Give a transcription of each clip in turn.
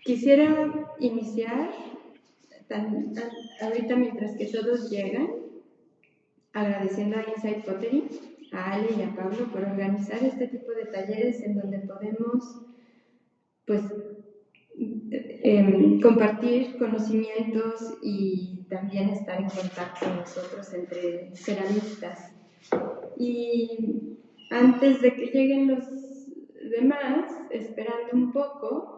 Quisiera iniciar, ahorita mientras que todos llegan, agradeciendo a Insight Pottery, a Ale y a Pablo por organizar este tipo de talleres en donde podemos pues, compartir conocimientos y también estar en contacto nosotros entre ceramistas. Y antes de que lleguen los demás, esperando un poco,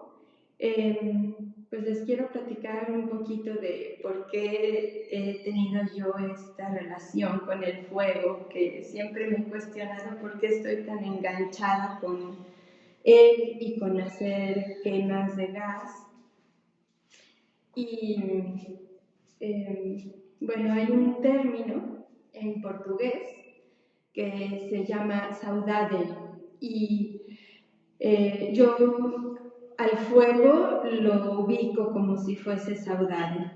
pues les quiero platicar un poquito de por qué he tenido yo esta relación con el fuego, que siempre me he cuestionado por qué estoy tan enganchada con él y con hacer quemas de gas. Y bueno, hay un término en portugués que se llama saudade y yo al fuego lo ubico como si fuese saudade.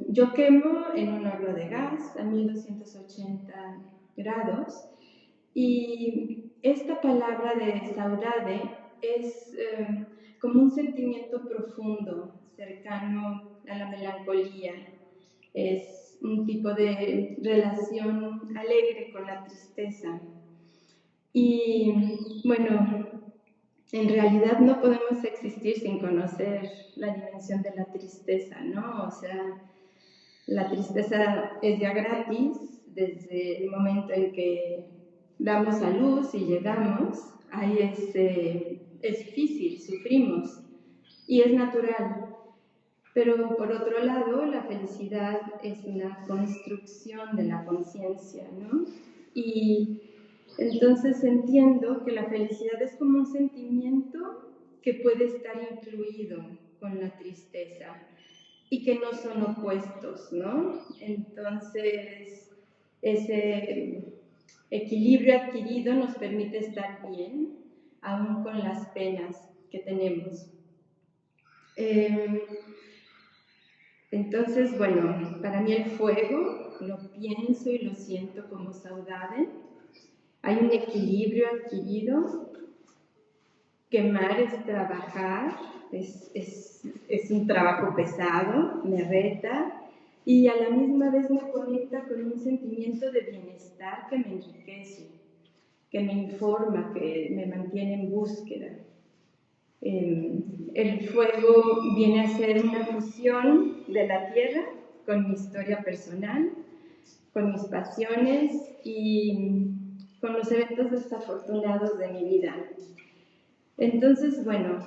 Yo quemo en un horno de gas a 1280 grados y esta palabra de saudade es como un sentimiento profundo, cercano a la melancolía. Es un tipo de relación alegre con la tristeza. Y bueno, en realidad no podemos existir sin conocer la dimensión de la tristeza, ¿no? O sea, la tristeza es ya gratis desde el momento en que damos a luz y llegamos. Ahí es difícil, sufrimos y es natural. Pero por otro lado, la felicidad es una construcción de la conciencia, ¿no? Y entonces entiendo que la felicidad es como un sentimiento que puede estar incluido con la tristeza y que no son opuestos, ¿no? Entonces, ese equilibrio adquirido nos permite estar bien, aún con las penas que tenemos. Entonces, bueno, para mí el fuego lo pienso y lo siento como saudade. Hay un equilibrio adquirido. Quemar es trabajar, es un trabajo pesado, me reta y a la misma vez me conecta con un sentimiento de bienestar que me enriquece, que me informa, que me mantiene en búsqueda. El fuego viene a ser una fusión de la tierra con mi historia personal, con mis pasiones y con los eventos desafortunados de mi vida. Entonces, bueno,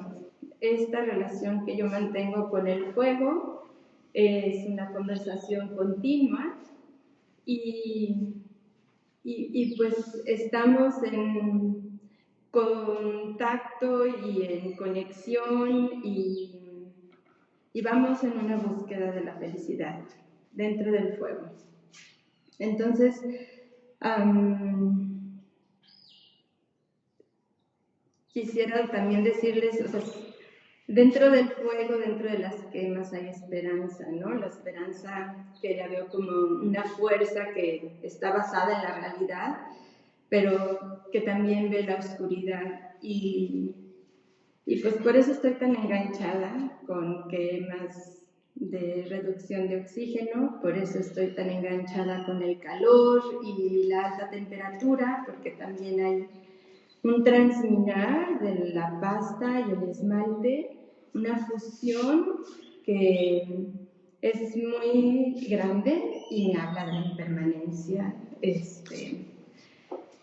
esta relación que yo mantengo con el fuego es una conversación continua y pues estamos en contacto y en conexión y vamos en una búsqueda de la felicidad dentro del fuego. Entonces, quisiera también decirles, o sea, dentro del fuego, dentro de las quemas hay esperanza, ¿no? La esperanza que la veo como una fuerza que está basada en la realidad, pero que también ve la oscuridad y pues por eso estoy tan enganchada con quemas de reducción de oxígeno, por eso estoy tan enganchada con el calor y la alta temperatura, porque también hay un transminar de la pasta y el esmalte, una fusión que es muy grande y me habla de la impermanencia,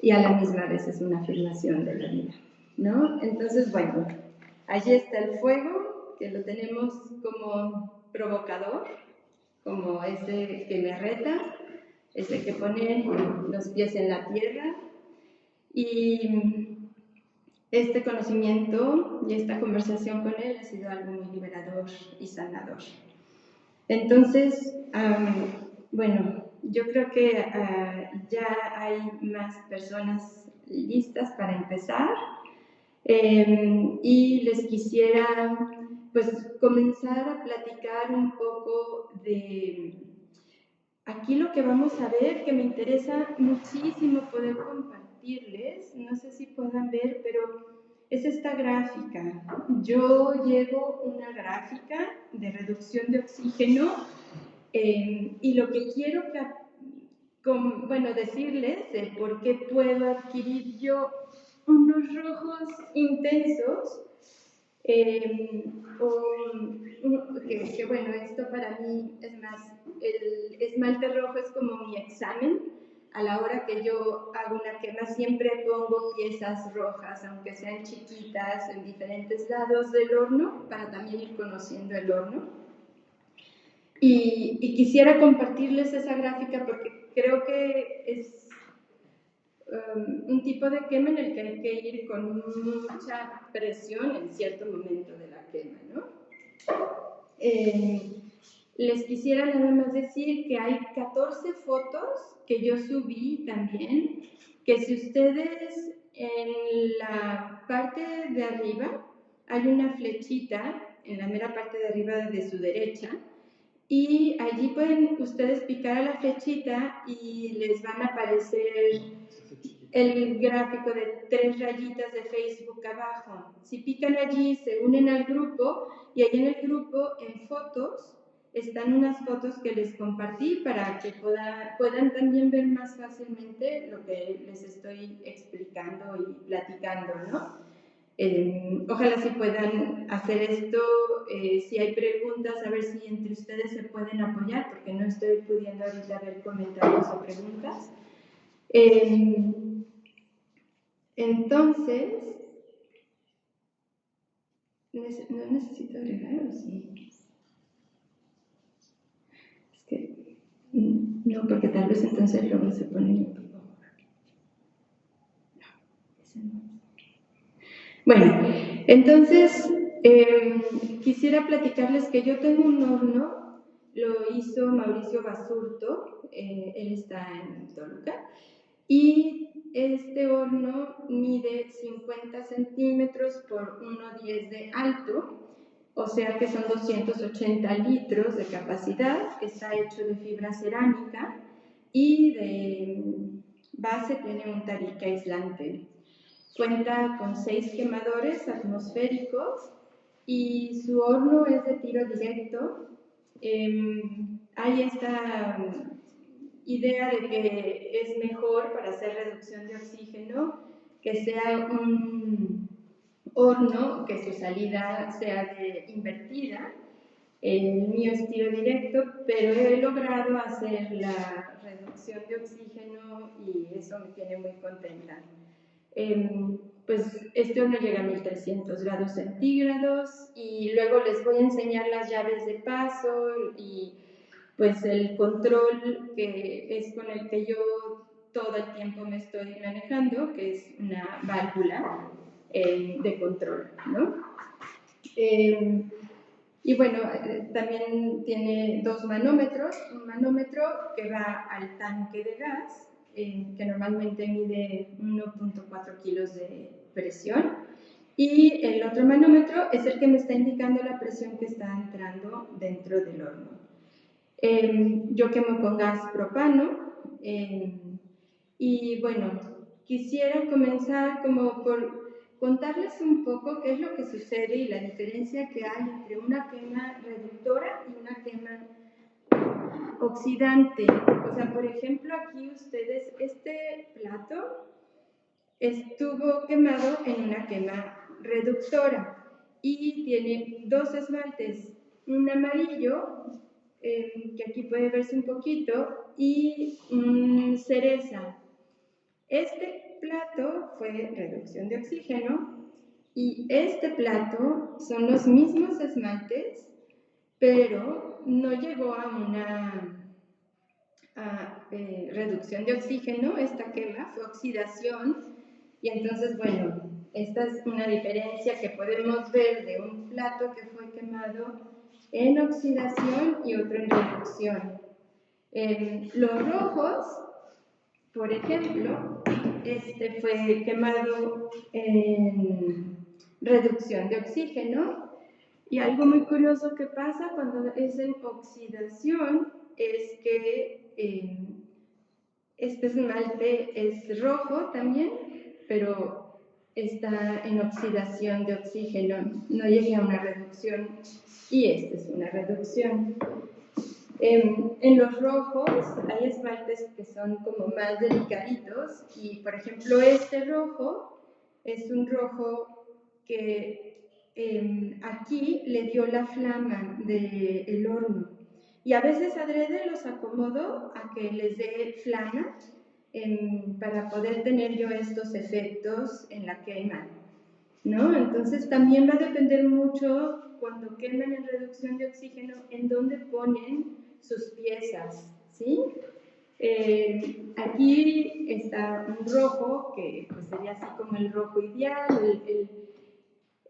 y a la misma vez es una afirmación de la vida, ¿no? Entonces, bueno, allí está el fuego, que lo tenemos como provocador, como ese que me reta, ese que pone los pies en la tierra, y este conocimiento y esta conversación con él ha sido algo muy liberador y sanador. Entonces, bueno, yo creo que ya hay más personas listas para empezar y les quisiera pues comenzar a platicar un poco de aquí lo que vamos a ver, que me interesa muchísimo poder compartirles, no sé si puedan ver, pero es esta gráfica. Yo llevo una gráfica de reducción de oxígeno y lo que quiero decirles de por qué puedo adquirir yo unos rojos intensos, esto para mí es más, el esmalte rojo es como mi examen. A la hora que yo hago una quema siempre pongo piezas rojas, aunque sean chiquitas, en diferentes lados del horno, para también ir conociendo el horno. Y quisiera compartirles esa gráfica porque creo que es un tipo de quema en el que hay que ir con mucha presión en cierto momento de la quema, ¿no? Les quisiera nada más decir que hay 14 fotos que yo subí también, que si ustedes en la parte de arriba hay una flechita, en la mera parte de arriba de su derecha, y allí pueden ustedes picar a la flechita y les van a aparecer el gráfico de 3 rayitas de Facebook abajo. Si pican allí, se unen al grupo y ahí en el grupo, en fotos, están unas fotos que les compartí para que puedan también ver más fácilmente lo que les estoy explicando y platicando, ¿no? Ojalá si puedan hacer esto, si hay preguntas, a ver si entre ustedes se pueden apoyar, porque no estoy pudiendo ahorita ver comentarios o preguntas. Entonces, ¿no necesito agregar o sí? Es que no, porque tal vez entonces luego se pone un poco. No, ese no. Bueno, entonces quisiera platicarles que yo tengo un horno, lo hizo Mauricio Basurto, él está en Toluca, y este horno mide 50 centímetros por 1,10 de alto, o sea que son 280 litros de capacidad, está hecho de fibra cerámica y de base tiene un tabique aislante. Cuenta con 6 quemadores atmosféricos y su horno es de tiro directo. Hay esta idea de que es mejor para hacer reducción de oxígeno que sea un horno que su salida sea invertida. El mío es tiro directo, pero he logrado hacer la reducción de oxígeno y eso me tiene muy contenta. Pues este horno llega a 1300 grados centígrados y luego les voy a enseñar las llaves de paso y pues el control que es con el que yo todo el tiempo me estoy manejando, que es una válvula de control, ¿no? Y bueno, también tiene 2 manómetros, un manómetro que va al tanque de gas, que normalmente mide 1.4 kilos de presión, y el otro manómetro es el que me está indicando la presión que está entrando dentro del horno. Yo quemo con gas propano, y bueno, quisiera comenzar como por contarles un poco qué es lo que sucede y la diferencia que hay entre una quema reductora y una quema oxidante. O sea, por ejemplo, aquí ustedes, este plato estuvo quemado en una quema reductora y tiene 2 esmaltes, un amarillo, que aquí puede verse un poquito, y un cereza. Este plato fue reducción de oxígeno y este plato son los mismos esmaltes, pero no llegó a una reducción de oxígeno. Esta quema fue oxidación y entonces, bueno, esta es una diferencia que podemos ver de un plato que fue quemado en oxidación y otro en reducción. Los rojos, por ejemplo, este fue quemado en reducción de oxígeno, y algo muy curioso que pasa cuando es en oxidación es que este esmalte es rojo también, pero está en oxidación de oxígeno, no llegue a una reducción, y esta es una reducción. En los rojos hay esmaltes que son como más delicaditos y, por ejemplo, este rojo es un rojo que aquí le dio la flama del horno. Y a veces adrede los acomodo a que les dé flama para poder tener yo estos efectos en la quema, ¿no? Entonces también va a depender mucho cuando queman en reducción de oxígeno en dónde ponen sus piezas, ¿sí? Aquí está un rojo que pues, sería así como el rojo ideal.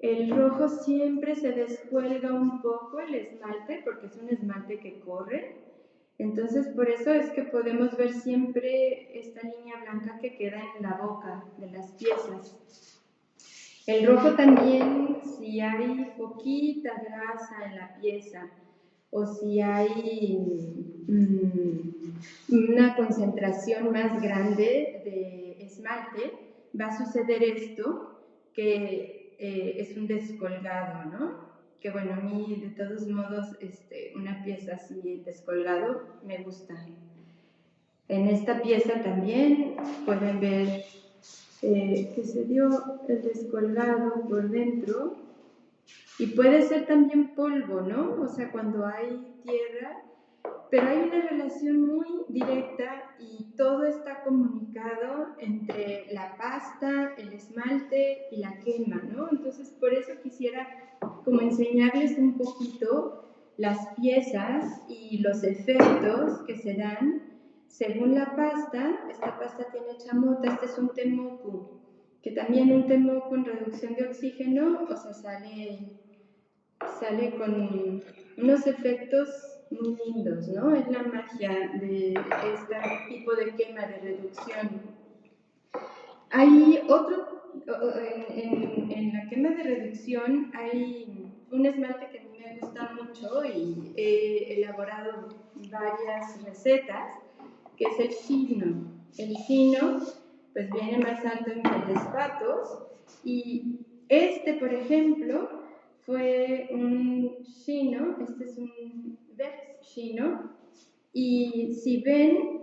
El rojo siempre se descuelga un poco el esmalte porque es un esmalte que corre. Entonces, por eso es que podemos ver siempre esta línea blanca que queda en la boca de las piezas. El rojo también, si hay poquita grasa en la pieza o si hay una concentración más grande de esmalte, va a suceder esto, que es un descolgado, ¿no? Que bueno, a mí de todos modos una pieza así descolgado me gusta. En esta pieza también pueden ver que se dio el descolgado por dentro y puede ser también polvo, ¿no? O sea, cuando hay tierra, pero hay una relación muy directa y todo está comunicado entre la pasta, el esmalte y la quema, ¿no? Entonces, por eso quisiera como enseñarles un poquito las piezas y los efectos que se dan según la pasta. Esta pasta tiene chamota, este es un temoku, que también un temoku en reducción de oxígeno, o sea, sale con unos efectos muy lindos, ¿no? Es la magia de este tipo de quema de reducción. Hay otro, en la quema de reducción hay un esmalte que a mí me gusta mucho y he elaborado varias recetas, que es el shino. El shino, pues viene más alto en feldespatos y por ejemplo, fue un shino, este es un Vex shino, y si ven,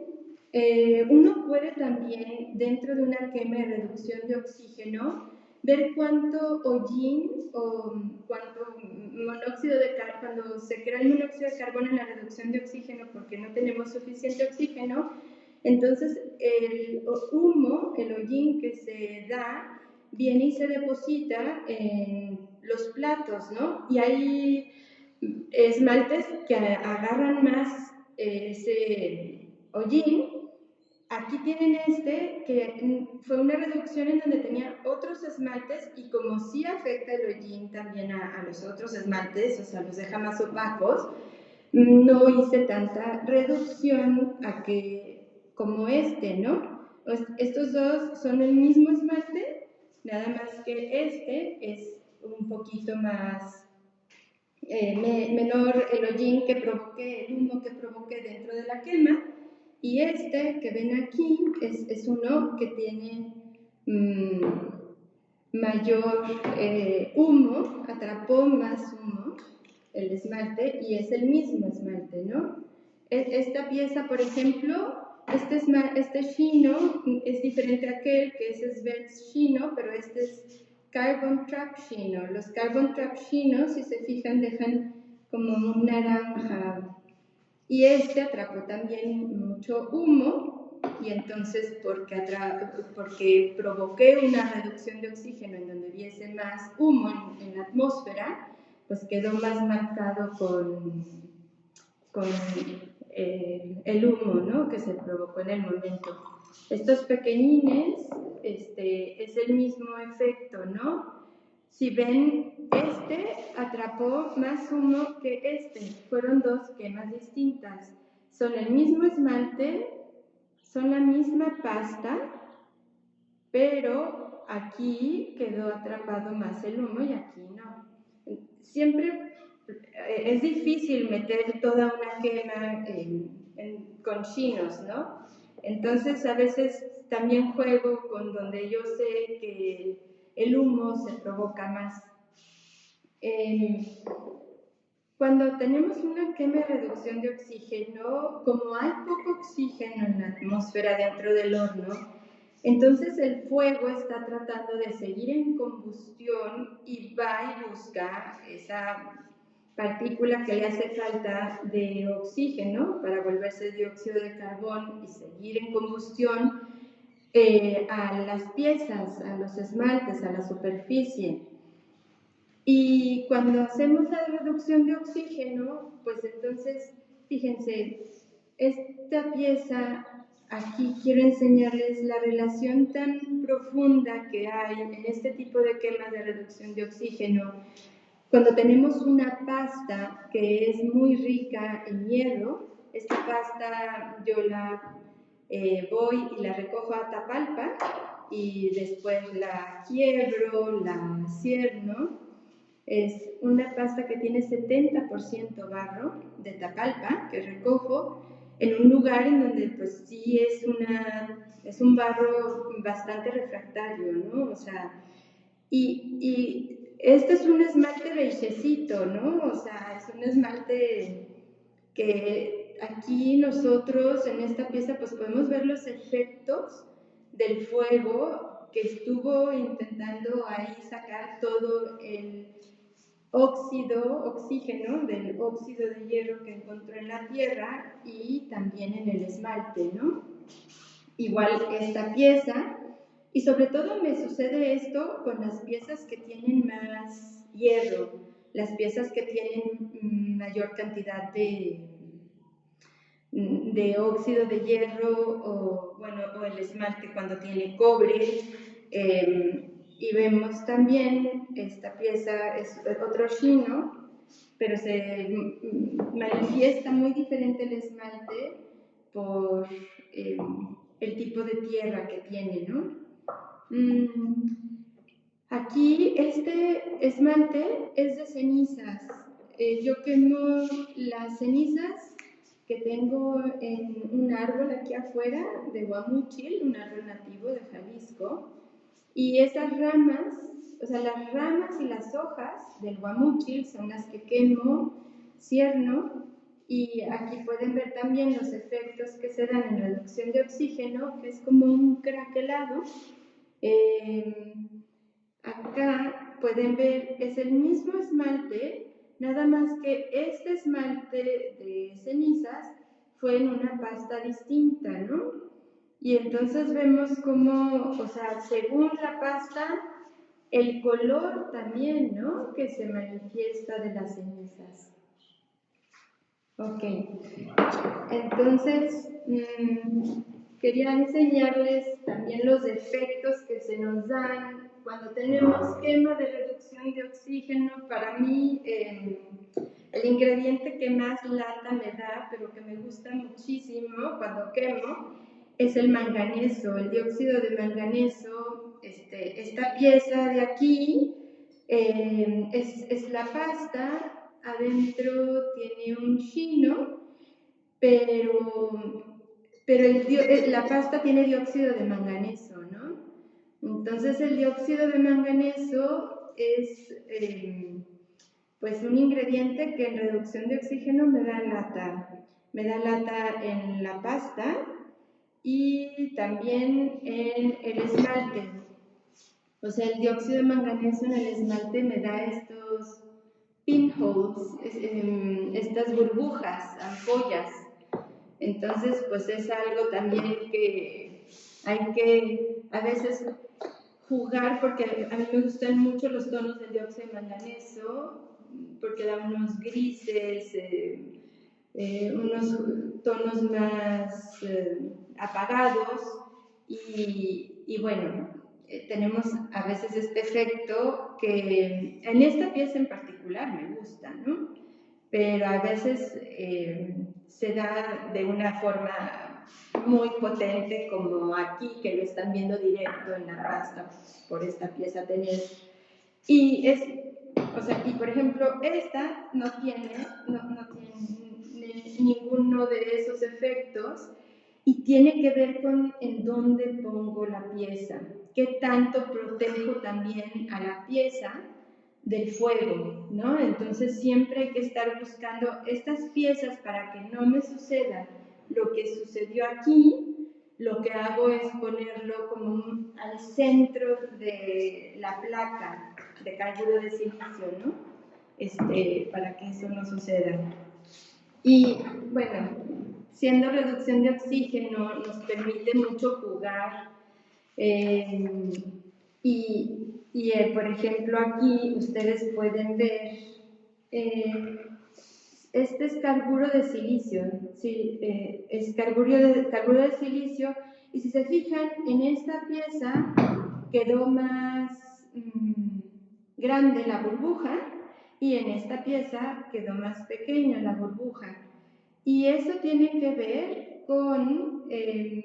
uno puede también, dentro de una quema de reducción de oxígeno, ver cuánto hollín o cuánto monóxido de carbono, cuando se crea el monóxido de carbono en la reducción de oxígeno porque no tenemos suficiente oxígeno, entonces el humo, el hollín que se da, viene y se deposita en los platos, ¿no? Y hay esmaltes que agarran más ese hollín. Aquí tienen que fue una reducción en donde tenía otros esmaltes y como sí afecta el hollín también a los otros esmaltes, o sea, los deja más opacos, no hice tanta reducción como ¿no? Estos dos son el mismo esmalte, nada más que es un poquito más menor el hollín que provoque, el humo que provoque dentro de la quema, y que ven aquí es uno que tiene mayor humo, atrapó más humo el esmalte y es el mismo esmalte, ¿no? Esta pieza, por ejemplo, este shino es diferente a aquel, que es Svelts shino, pero este es Carbon Trap shino. Los Carbon Trap shinos, si se fijan, dejan como un naranja. Y atrapó también mucho humo, y entonces porque provoqué una reducción de oxígeno en donde hubiese más humo en la atmósfera, pues quedó más marcado con el humo, ¿no? Que se provocó en el momento. Estos pequeñines, es el mismo efecto, ¿no? Si ven, atrapó más humo que fueron dos quemas distintas. Son el mismo esmalte, son la misma pasta, pero aquí quedó atrapado más el humo y aquí no. Siempre es difícil meter toda una quema con chinos, ¿no? Entonces a veces también juego con donde yo sé que el humo se provoca más. Cuando tenemos una quema y reducción de oxígeno, como hay poco oxígeno en la atmósfera dentro del horno, entonces el fuego está tratando de seguir en combustión y va y busca esa partícula que le hace falta de oxígeno para volverse dióxido de carbón y seguir en combustión a las piezas, a los esmaltes, a la superficie. Y cuando hacemos la reducción de oxígeno, pues entonces, fíjense, esta pieza, aquí quiero enseñarles la relación tan profunda que hay en este tipo de quemas de reducción de oxígeno. Cuando tenemos una pasta que es muy rica en hierro, esta pasta yo la voy y la recojo a Tapalpa y después la quiebro, la cierno. Es una pasta que tiene 70% barro de Tapalpa, que recojo en un lugar en donde pues sí es un barro bastante refractario, ¿no? O sea, y este es un esmalte beigecito, ¿no? O sea, es un esmalte que aquí nosotros en esta pieza pues podemos ver los efectos del fuego que estuvo intentando ahí sacar todo el oxígeno del óxido de hierro que encontró en la tierra y también en el esmalte, ¿no? Igual esta pieza, y sobre todo me sucede esto con las piezas que tienen más hierro, las piezas que tienen mayor cantidad de óxido de hierro o el esmalte cuando tiene cobre. Y vemos también, esta pieza es otro chino, pero se manifiesta muy diferente el esmalte por el tipo de tierra que tiene, ¿no? Aquí este esmalte es de cenizas. Yo quemo las cenizas que tengo en un árbol aquí afuera de Guamúchil, un árbol nativo de Jalisco, y esas ramas, o sea, las ramas y las hojas del guamúchil son las que quemo, cierno, y aquí pueden ver también los efectos que se dan en reducción de oxígeno, que es como un craquelado. Acá pueden ver, es el mismo esmalte, nada más que este esmalte de cenizas fue en una pasta distinta, ¿no? Y entonces vemos cómo, o sea, según la pasta, el color también, ¿no? Que se manifiesta de las cenizas. Ok, entonces quería enseñarles también los efectos que se nos dan cuando tenemos quema de reducción de oxígeno. Para mí, el ingrediente que más lata me da, pero que me gusta muchísimo cuando quemo, es el manganeso, el dióxido de manganeso. Esta pieza de aquí es la pasta. Adentro tiene un chino, pero la pasta tiene dióxido de manganeso, ¿no? Entonces el dióxido de manganeso es pues un ingrediente que en reducción de oxígeno me da lata en la pasta y también en el esmalte. O sea, el dióxido de manganeso en el esmalte me da estos pinholes, estas burbujas, ampollas. Entonces, pues es algo también que hay que a veces jugar, porque a mí me gustan mucho los tonos del dióxido de manganeso, porque dan unos grises, unos tonos más apagados, y bueno, tenemos a veces este efecto que en esta pieza en particular me gusta, ¿no? Pero a veces se da de una forma muy potente, como aquí, que lo están viendo directo en la pasta por esta pieza tenés. Y por ejemplo, esta no tiene ninguno de esos efectos y tiene que ver con en dónde pongo la pieza. qué tanto protejo también a la pieza del fuego, ¿no? Entonces siempre hay que estar buscando estas piezas para que no me suceda lo que sucedió aquí. Lo que hago es ponerlo como al centro de la placa de carburo de silicio, ¿no? Para que eso no suceda. Y bueno, siendo reducción de oxígeno, nos permite mucho jugar. Por ejemplo, aquí ustedes pueden ver, este es carburo de silicio, sí, es carburo de silicio, y si se fijan, en esta pieza quedó más grande la burbuja, y en esta pieza quedó más pequeña la burbuja. Y eso tiene que ver con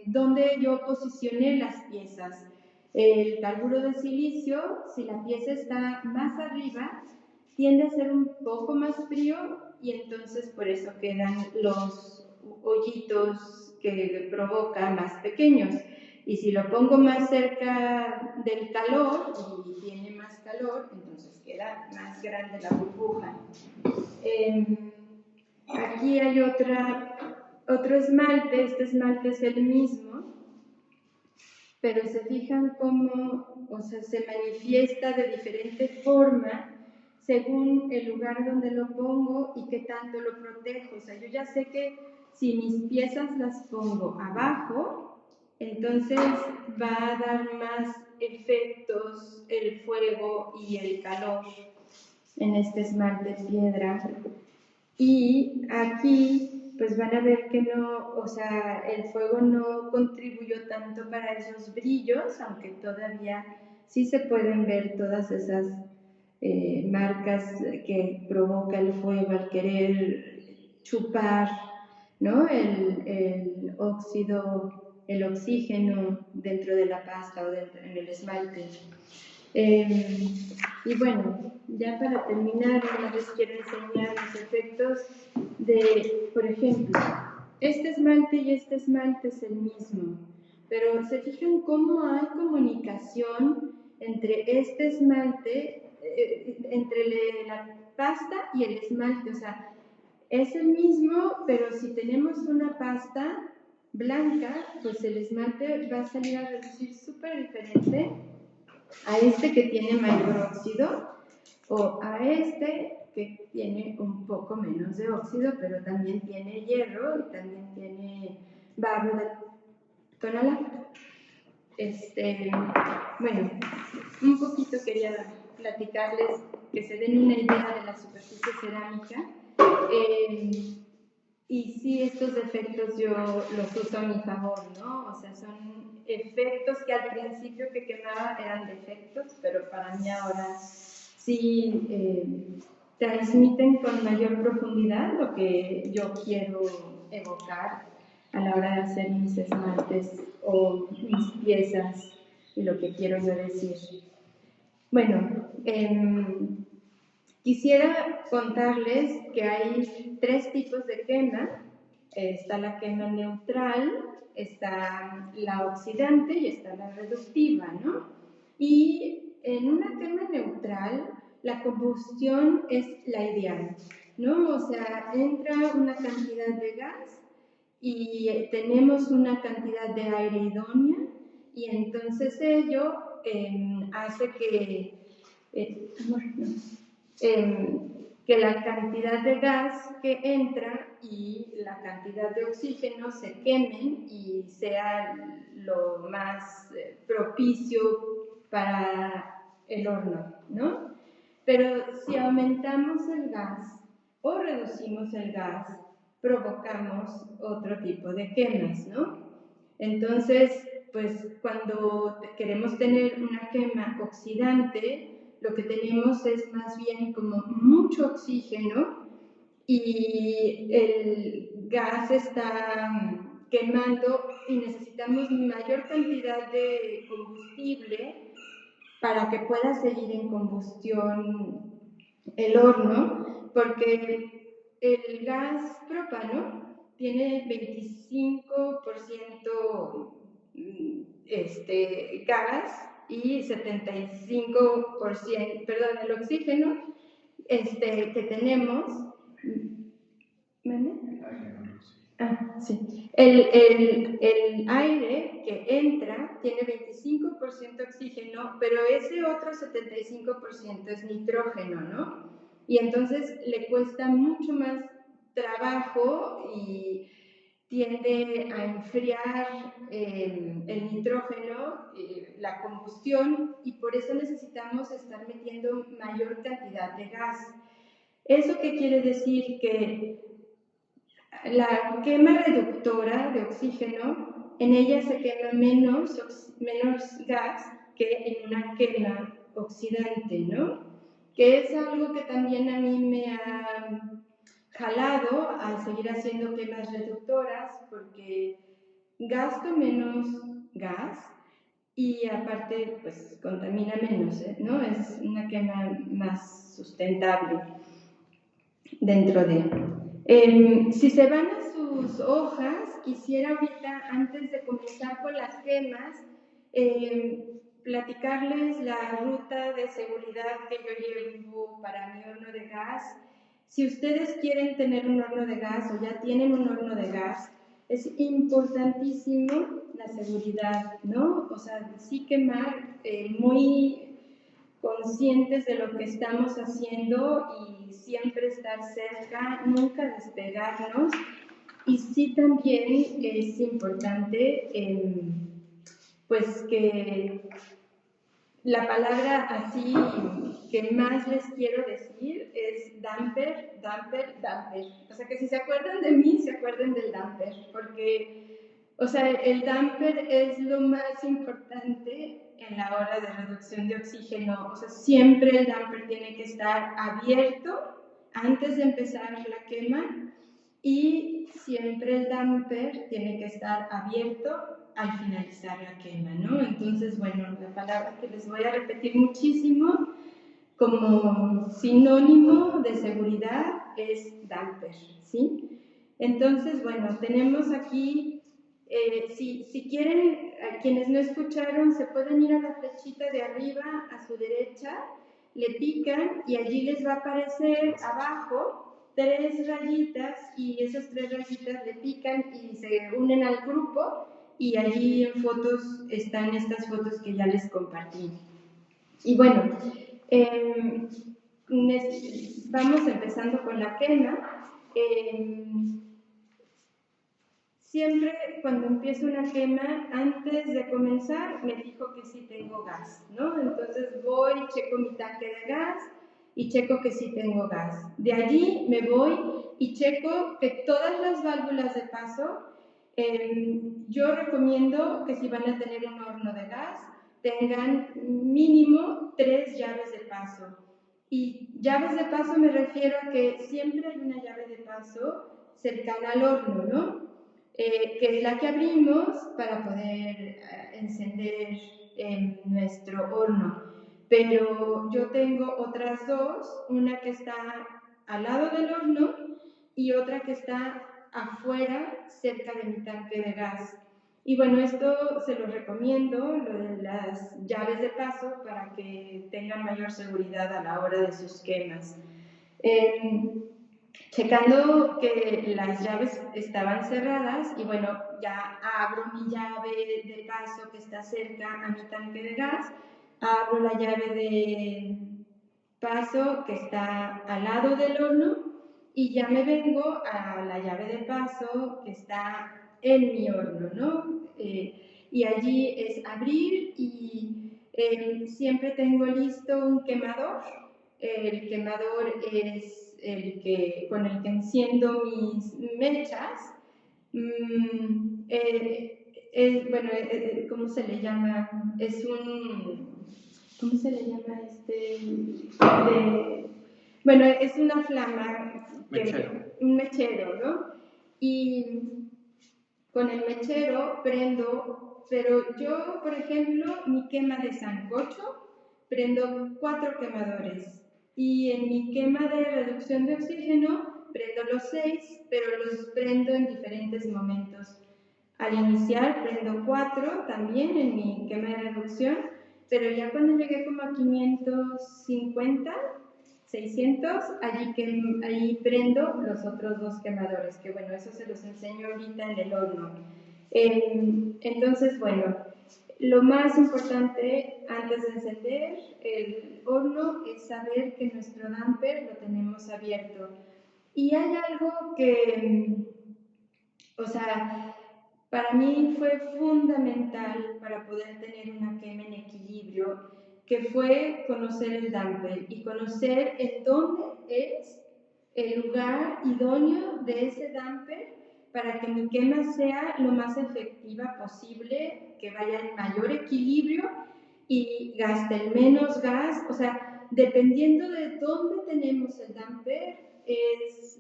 dónde yo posicioné las piezas. El carburo de silicio, si la pieza está más arriba, tiende a ser un poco más frío y entonces por eso quedan los hoyitos que provoca más pequeños. Y si lo pongo más cerca del calor y tiene más calor, entonces queda más grande la burbuja. Aquí hay otro esmalte, este esmalte es el mismo, pero se fijan cómo, o sea, se manifiesta de diferente forma según el lugar donde lo pongo y qué tanto lo protejo. O sea, yo ya sé que si mis piezas las pongo abajo, entonces va a dar más efectos el fuego y el calor en este esmalte piedra. Y aquí pues van a ver que no, o sea, el fuego no contribuyó tanto para esos brillos, aunque todavía sí se pueden ver todas esas marcas que provoca el fuego al querer chupar, ¿no? El óxido, el oxígeno dentro de la pasta o en el esmalte. Y bueno, ya para terminar, les quiero enseñar los efectos de, por ejemplo, este esmalte y este esmalte es el mismo, pero se fijan cómo hay comunicación entre este esmalte, entre la pasta y el esmalte, o sea, es el mismo, pero si tenemos una pasta blanca, pues el esmalte va a salir a reducir súper diferente a este que tiene mayor óxido o a este que tiene un poco menos de óxido, pero también tiene hierro y también tiene barro de tonalá. Bueno, un poquito quería platicarles que se den una idea de la superficie cerámica. Y sí, estos defectos yo los uso a mi favor, ¿no? O sea, son efectos que al principio que quemaba eran defectos, pero para mí ahora sí transmiten con mayor profundidad lo que yo quiero evocar a la hora de hacer mis esmaltes o mis piezas y lo que quiero yo decir. Bueno, quisiera contarles que hay 3 tipos de quema. Está la quema neutral, está la oxidante y está la reductiva, ¿no? Y en una quema neutral, la combustión es la ideal, ¿no? O sea, entra una cantidad de gas y tenemos una cantidad de aire idónea y entonces ello hace que que la cantidad de gas que entra y la cantidad de oxígeno se quemen y sea lo más propicio para el horno, ¿no? Pero si aumentamos el gas o reducimos el gas, provocamos otro tipo de quemas, ¿no? Entonces, pues cuando queremos tener una quema oxidante, lo que tenemos es más bien como mucho oxígeno y el gas está quemando y necesitamos mayor cantidad de combustible para que pueda seguir en combustión el horno, porque el gas propano tiene 25% gas y 75%, perdón, el oxígeno que tenemos. ¿Vale? Sí. El aire que entra tiene 25% oxígeno, pero ese otro 75% es nitrógeno, ¿no? Y entonces le cuesta mucho más trabajo y tiende a enfriar el nitrógeno, la combustión, y por eso necesitamos estar metiendo mayor cantidad de gas. ¿Eso qué quiere decir? Que la quema reductora de oxígeno, en ella se quema menos gas que en una quema oxidante, ¿no? Que es algo que también a mí me ha jalado a seguir haciendo quemas reductoras porque gasto menos gas y aparte pues contamina menos, ¿no? Es una quema más sustentable dentro de... si se van a sus hojas, quisiera ahorita, antes de comenzar con las quemas, platicarles la ruta de seguridad que yo llevo para mi horno de gas. Si ustedes quieren tener un horno de gas o ya tienen un horno de gas, es importantísimo la seguridad, ¿no? O sea, sí quemar muy conscientes de lo que estamos haciendo y siempre estar cerca, nunca despegarnos. Y sí también es importante pues que la palabra así que más les quiero decir es damper, damper, damper. O sea, que si se acuerdan de mí, se acuerden del damper, porque, o sea, el damper es lo más importante en la hora de reducción de oxígeno. O sea, siempre el damper tiene que estar abierto antes de empezar la quema y siempre el damper tiene que estar abierto al finalizar la quema, ¿no? Entonces, bueno, la palabra que les voy a repetir muchísimo como sinónimo de seguridad es damper, ¿sí? Entonces, bueno, tenemos aquí, si quieren, a quienes no escucharon, se pueden ir a la flechita de arriba a su derecha, le pican y allí les va a aparecer abajo 3 rayitas y esas 3 rayitas le pican y se unen al grupo y allí en fotos están estas fotos que ya les compartí. Y bueno, vamos empezando con la quema. Siempre cuando empiezo una quema, antes de comenzar, me fijo que sí tengo gas, ¿no? Entonces voy, checo mi tanque de gas y checo que sí tengo gas. De allí me voy y checo que todas las válvulas de paso, yo recomiendo que si van a tener un horno de gas, tengan mínimo 3 llaves de paso. Y llaves de paso me refiero a que siempre hay una llave de paso cercana al horno, ¿no? Que es la que abrimos para poder encender nuestro horno. Pero yo tengo otras 2, una que está al lado del horno y otra que está afuera, cerca de mi tanque de gas. Y bueno, esto se lo recomiendo, lo de las llaves de paso, para que tengan mayor seguridad a la hora de sus quemas. Checando que las llaves estaban cerradas y bueno, ya abro mi llave de paso que está cerca a mi tanque de gas, abro la llave de paso que está al lado del horno y ya me vengo a la llave de paso que está en mi horno, ¿no? Y allí es abrir y siempre tengo listo un quemador. El quemador es con el que enciendo mis mechas. Bueno, ¿cómo se le llama? Es un... ¿Cómo se le llama bueno, es una flama, un mechero, ¿no? Y con el mechero prendo, pero yo, por ejemplo, mi quema de sancocho, prendo 4 quemadores. Y en mi quema de reducción de oxígeno, prendo los 6, pero los prendo en diferentes momentos. Al iniciar, prendo 4 también en mi quema de reducción pero ya cuando llegué como a 550, 600, allí prendo los otros dos quemadores, que bueno, eso se los enseño ahorita en el horno. Entonces, bueno, lo más importante antes de encender el horno es saber que nuestro damper lo tenemos abierto. Y hay algo que, o sea, para mí fue fundamental para poder tener una quema en equilibrio, que fue conocer el damper y conocer en dónde es el lugar idóneo de ese damper para que mi quema sea lo más efectiva posible, que vaya en mayor equilibrio y gaste el menos gas. O sea, dependiendo de dónde tenemos el damper, es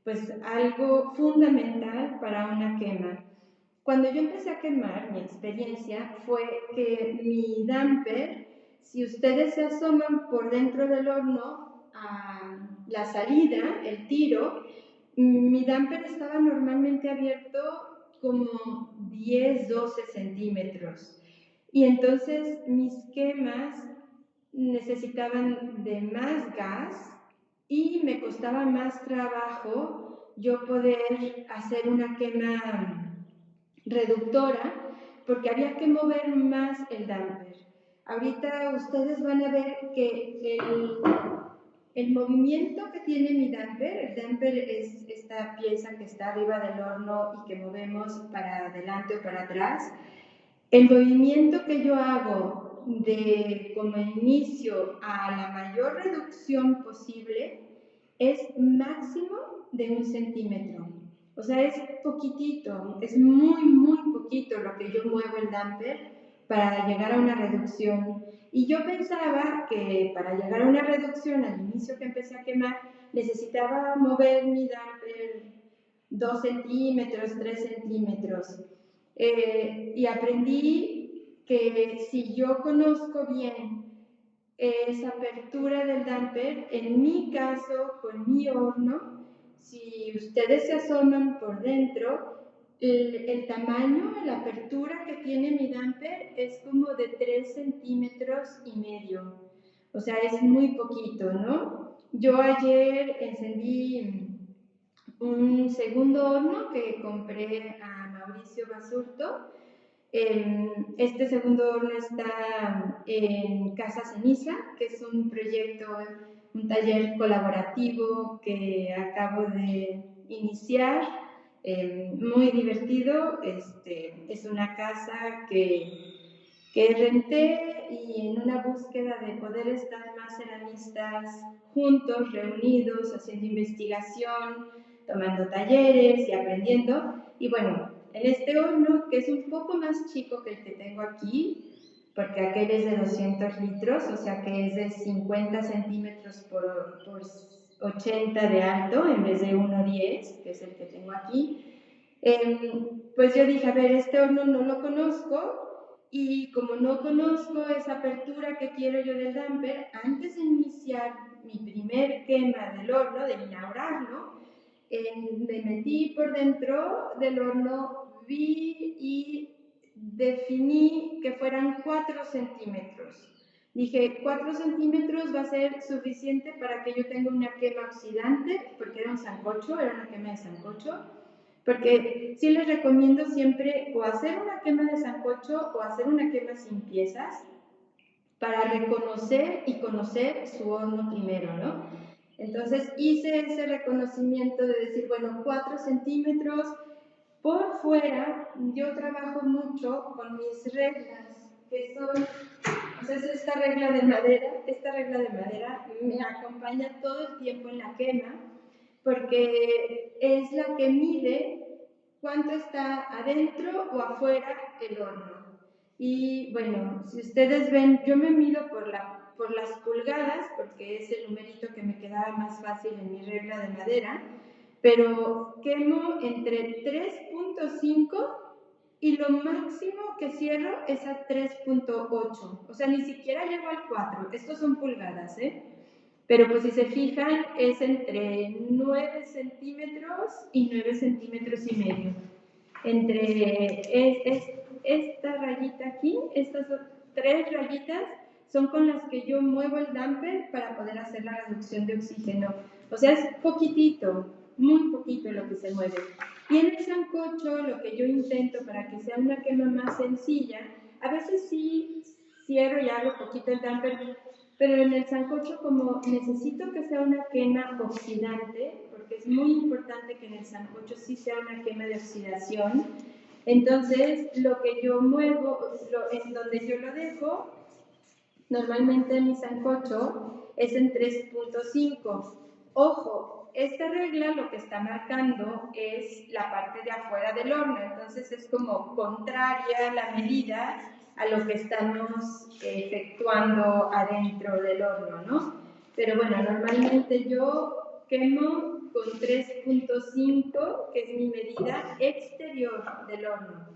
pues algo fundamental para una quema. Cuando yo empecé a quemar, mi experiencia fue que mi damper, si ustedes se asoman por dentro del horno a la salida, el tiro, mi damper estaba normalmente abierto como 10, 12 centímetros. Y entonces mis quemas necesitaban de más gas y me costaba más trabajo yo poder hacer una quema reductora porque había que mover más el damper. Ahorita ustedes van a ver que el movimiento que tiene mi damper, el damper es esta pieza que está arriba del horno y que movemos para adelante o para atrás. El movimiento que yo hago de como inicio a la mayor reducción posible es máximo de 1 centímetro. O sea, es poquitito, es muy, muy poquito lo que yo muevo el damper para llegar a una reducción. Y yo pensaba que para llegar a una reducción al inicio que empecé a quemar, necesitaba mover mi damper 2 centímetros, 3 centímetros. Y aprendí que si yo conozco bien esa apertura del damper, en mi caso, con mi horno, si ustedes se asoman por dentro, el tamaño, la apertura que tiene mi damper es como de 3 centímetros y medio. O sea, es muy poquito, ¿no? Yo ayer encendí un segundo horno que compré a Mauricio Basurto. Este segundo horno está en Casa Ceniza, que es un proyecto, un taller colaborativo que acabo de iniciar, muy divertido. Es una casa que renté y en una búsqueda de poder estar más ceramistas juntos, reunidos, haciendo investigación, tomando talleres y aprendiendo. Y bueno, en este horno, que es un poco más chico que el que tengo aquí, porque aquel es de 200 litros, o sea que es de 50 centímetros por 80 de alto en vez de 1,10, que es el que tengo aquí. Pues yo dije, a ver, este horno no lo conozco, y como no conozco esa apertura que quiero yo del damper, antes de iniciar mi primer quema del horno, de inaugurarlo, me metí por dentro del horno, vi y definí que fueran 4 centímetros. Dije, 4 centímetros va a ser suficiente para que yo tenga una quema oxidante, porque era un sancocho, era una quema de sancocho. Porque sí les recomiendo siempre o hacer una quema de sancocho o hacer una quema sin piezas para reconocer y conocer su horno primero, ¿no? Entonces hice ese reconocimiento de decir, bueno, 4 centímetros. Por fuera, yo trabajo mucho con mis reglas, que son, o sea, es esta regla de madera. Esta regla de madera me acompaña todo el tiempo en la quema, porque es la que mide cuánto está adentro o afuera el horno. Y bueno, si ustedes ven, yo me mido por las pulgadas, porque es el numerito que me quedaba más fácil en mi regla de madera, pero quemo entre 3.5 y lo máximo que cierro es a 3.8. O sea, ni siquiera llego al 4. Estos son pulgadas, ¿eh? Pero pues si se fijan, es entre 9 centímetros y 9 centímetros y medio. Entre esta rayita aquí, estas 3 rayitas son con las que yo muevo el damper para poder hacer la reducción de oxígeno. O sea, es poquitito, muy poquito lo que se mueve. Y en el sancocho lo que yo intento para que sea una quema más sencilla, a veces sí cierro y hago poquito el damper, pero en el sancocho como necesito que sea una quema oxidante, porque es muy importante que en el sancocho sí sea una quema de oxidación, entonces lo que yo muevo, en donde yo lo dejo, normalmente mi sancocho es en 3.5. Ojo, esta regla lo que está marcando es la parte de afuera del horno, entonces es como contraria la medida a lo que estamos efectuando adentro del horno, ¿no? Pero bueno, normalmente yo quemo con 3.5, que es mi medida exterior del horno,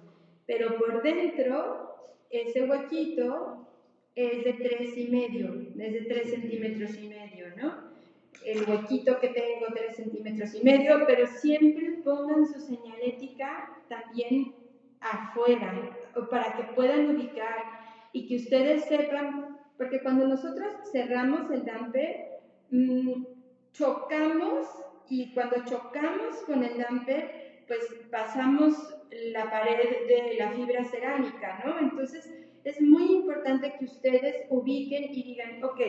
pero por dentro, ese huequito es de 3,5, es de 3 centímetros y medio, ¿no? El huequito que tengo, 3 centímetros y medio, pero siempre pongan su señalética también afuera, para que puedan ubicar y que ustedes sepan, porque cuando nosotros cerramos el damper, chocamos, y cuando chocamos con el damper, pues pasamos la pared de la fibra cerámica, ¿no? Entonces, es muy importante que ustedes ubiquen y digan, ok,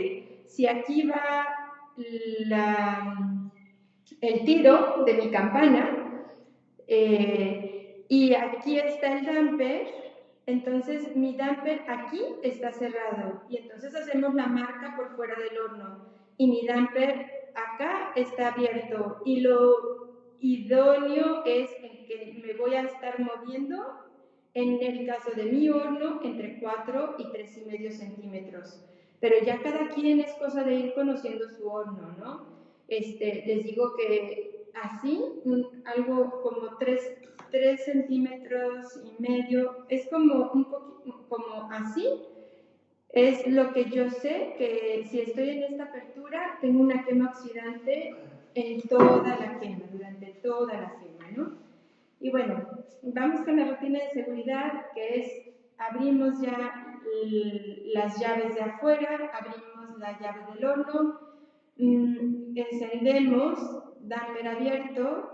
si aquí va el tiro de mi campana y aquí está el damper, entonces mi damper aquí está cerrado y entonces hacemos la marca por fuera del horno y mi damper acá está abierto y lo idóneo es que me voy a estar moviendo en el caso de mi horno entre 4 y 3,5 centímetros, pero ya cada quien es cosa de ir conociendo su horno, ¿no? Les digo que así, algo como 3 centímetros y medio, es como un poquito, como así, es lo que yo sé que si estoy en esta apertura, tengo una quema oxidante en toda la quema, durante toda la quema, ¿no? Y bueno, vamos con la rutina de seguridad, que es, abrimos ya las llaves de afuera, abrimos la llave del horno, encendemos, damper abierto,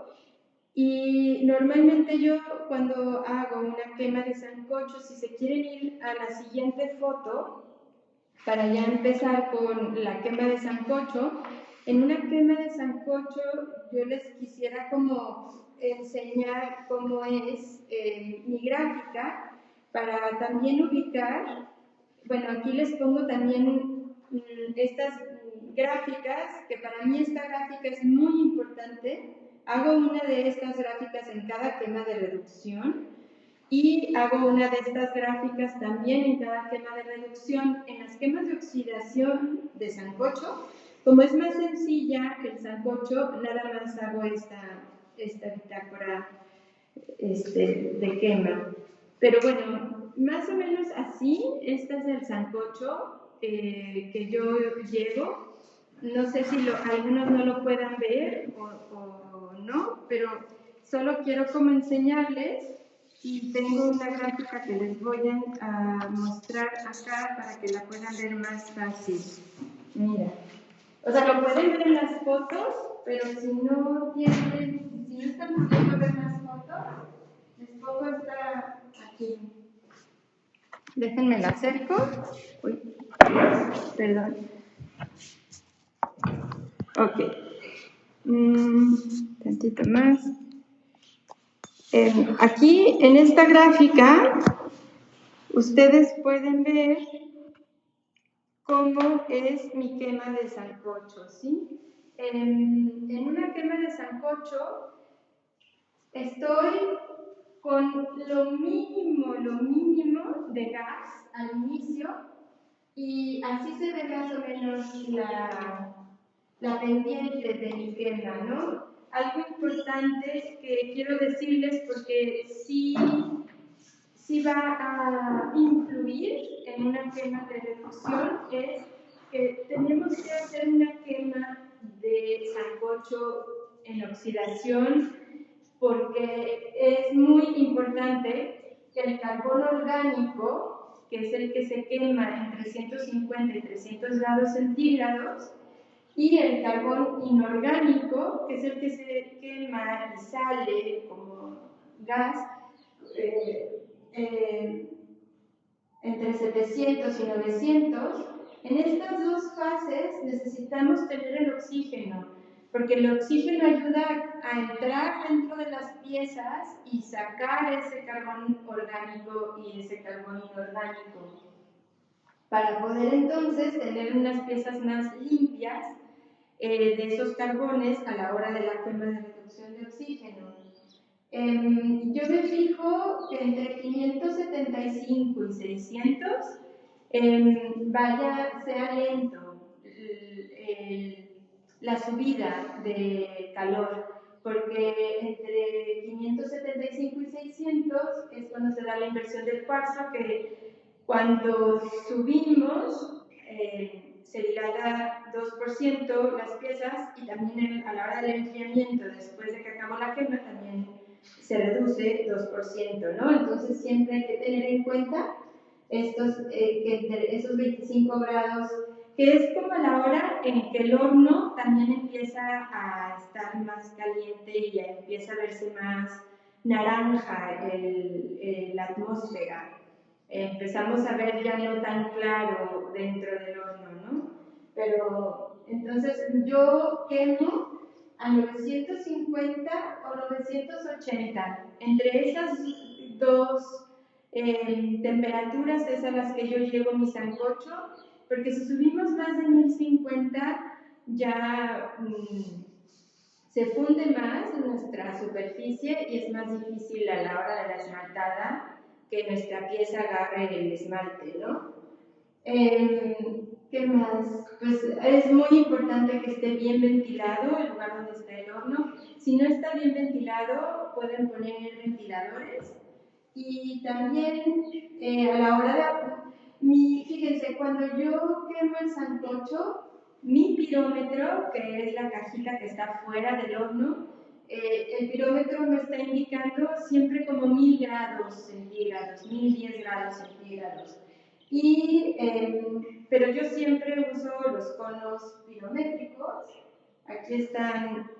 y normalmente yo cuando hago una quema de sancocho, si se quieren ir a la siguiente foto, para ya empezar con la quema de sancocho, en una quema de sancocho yo les quisiera como enseñar cómo es mi gráfica para también ubicar, bueno, aquí les pongo también estas gráficas, que para mí esta gráfica es muy importante. Hago una de estas gráficas en cada quema de reducción y hago una de estas gráficas también en cada quema de reducción. En las quemas de oxidación de sancocho, como es más sencilla el sancocho, nada más hago esta bitácora de quema. Pero bueno, más o menos así, este es el sancocho que yo llevo. No sé si algunos no lo puedan ver o no, pero solo quiero como enseñarles y tengo una gráfica que les voy a mostrar acá para que la puedan ver más fácil. Mira, o sea, lo pueden ver en las fotos, pero si no están pudiendo ver las fotos, les pongo esta aquí. Déjenme la acerco. Uy, perdón. Ok. Tantito más. Aquí en esta gráfica, ustedes pueden ver cómo es mi quema de sancocho, ¿sí? En una quema de sancocho estoy con lo mínimo de gas al inicio y así se ve más o menos la pendiente de mi quema, ¿no? Algo importante que quiero decirles porque sí va a influir en una quema de reducción es que tenemos que hacer una quema de sancocho en oxidación porque es muy importante que el carbón orgánico que es el que se quema en 350 y 300 grados centígrados, y el carbón inorgánico, que es el que se quema y sale como gas entre 700 y 900. En estas dos fases necesitamos tener el oxígeno, porque el oxígeno ayuda a entrar dentro de las piezas y sacar ese carbón orgánico y ese carbón inorgánico, para poder entonces tener unas piezas más limpias de esos carbones a la hora de la quema de reducción de oxígeno. Yo me fijo que entre 575 y 600 sea lento la subida de calor, porque entre 575 y 600 es cuando se da la inversión del cuarzo, que cuando subimos se dilata 2% las piezas, y también a la hora del enfriamiento, después de que acabó la quema, también se reduce 2%, ¿no? Entonces siempre hay que tener en cuenta esos 25 grados, que es como la hora en que el horno también empieza a estar más caliente y ya empieza a verse más naranja la atmósfera. Empezamos a ver ya no tan claro dentro del horno, ¿no? Pero entonces yo quemo a 950 o 980. Entre esas dos temperaturas es a las que yo llevo mi sancocho, porque si subimos más de 1050 ya se funde más nuestra superficie y es más difícil a la hora de la esmaltada que nuestra pieza agarre el esmalte, ¿no? ¿Qué más? Pues es muy importante que esté bien ventilado el lugar donde está el horno. Si no está bien ventilado, pueden poner ventiladores. Y también a la hora fíjense, cuando yo quemo el sancocho, mi pirómetro, que es la cajita que está fuera del horno, el pirómetro me está indicando siempre como 1000 grados centígrados, 1010 grados centígrados. Pero yo siempre uso los conos pirométricos. Aquí están.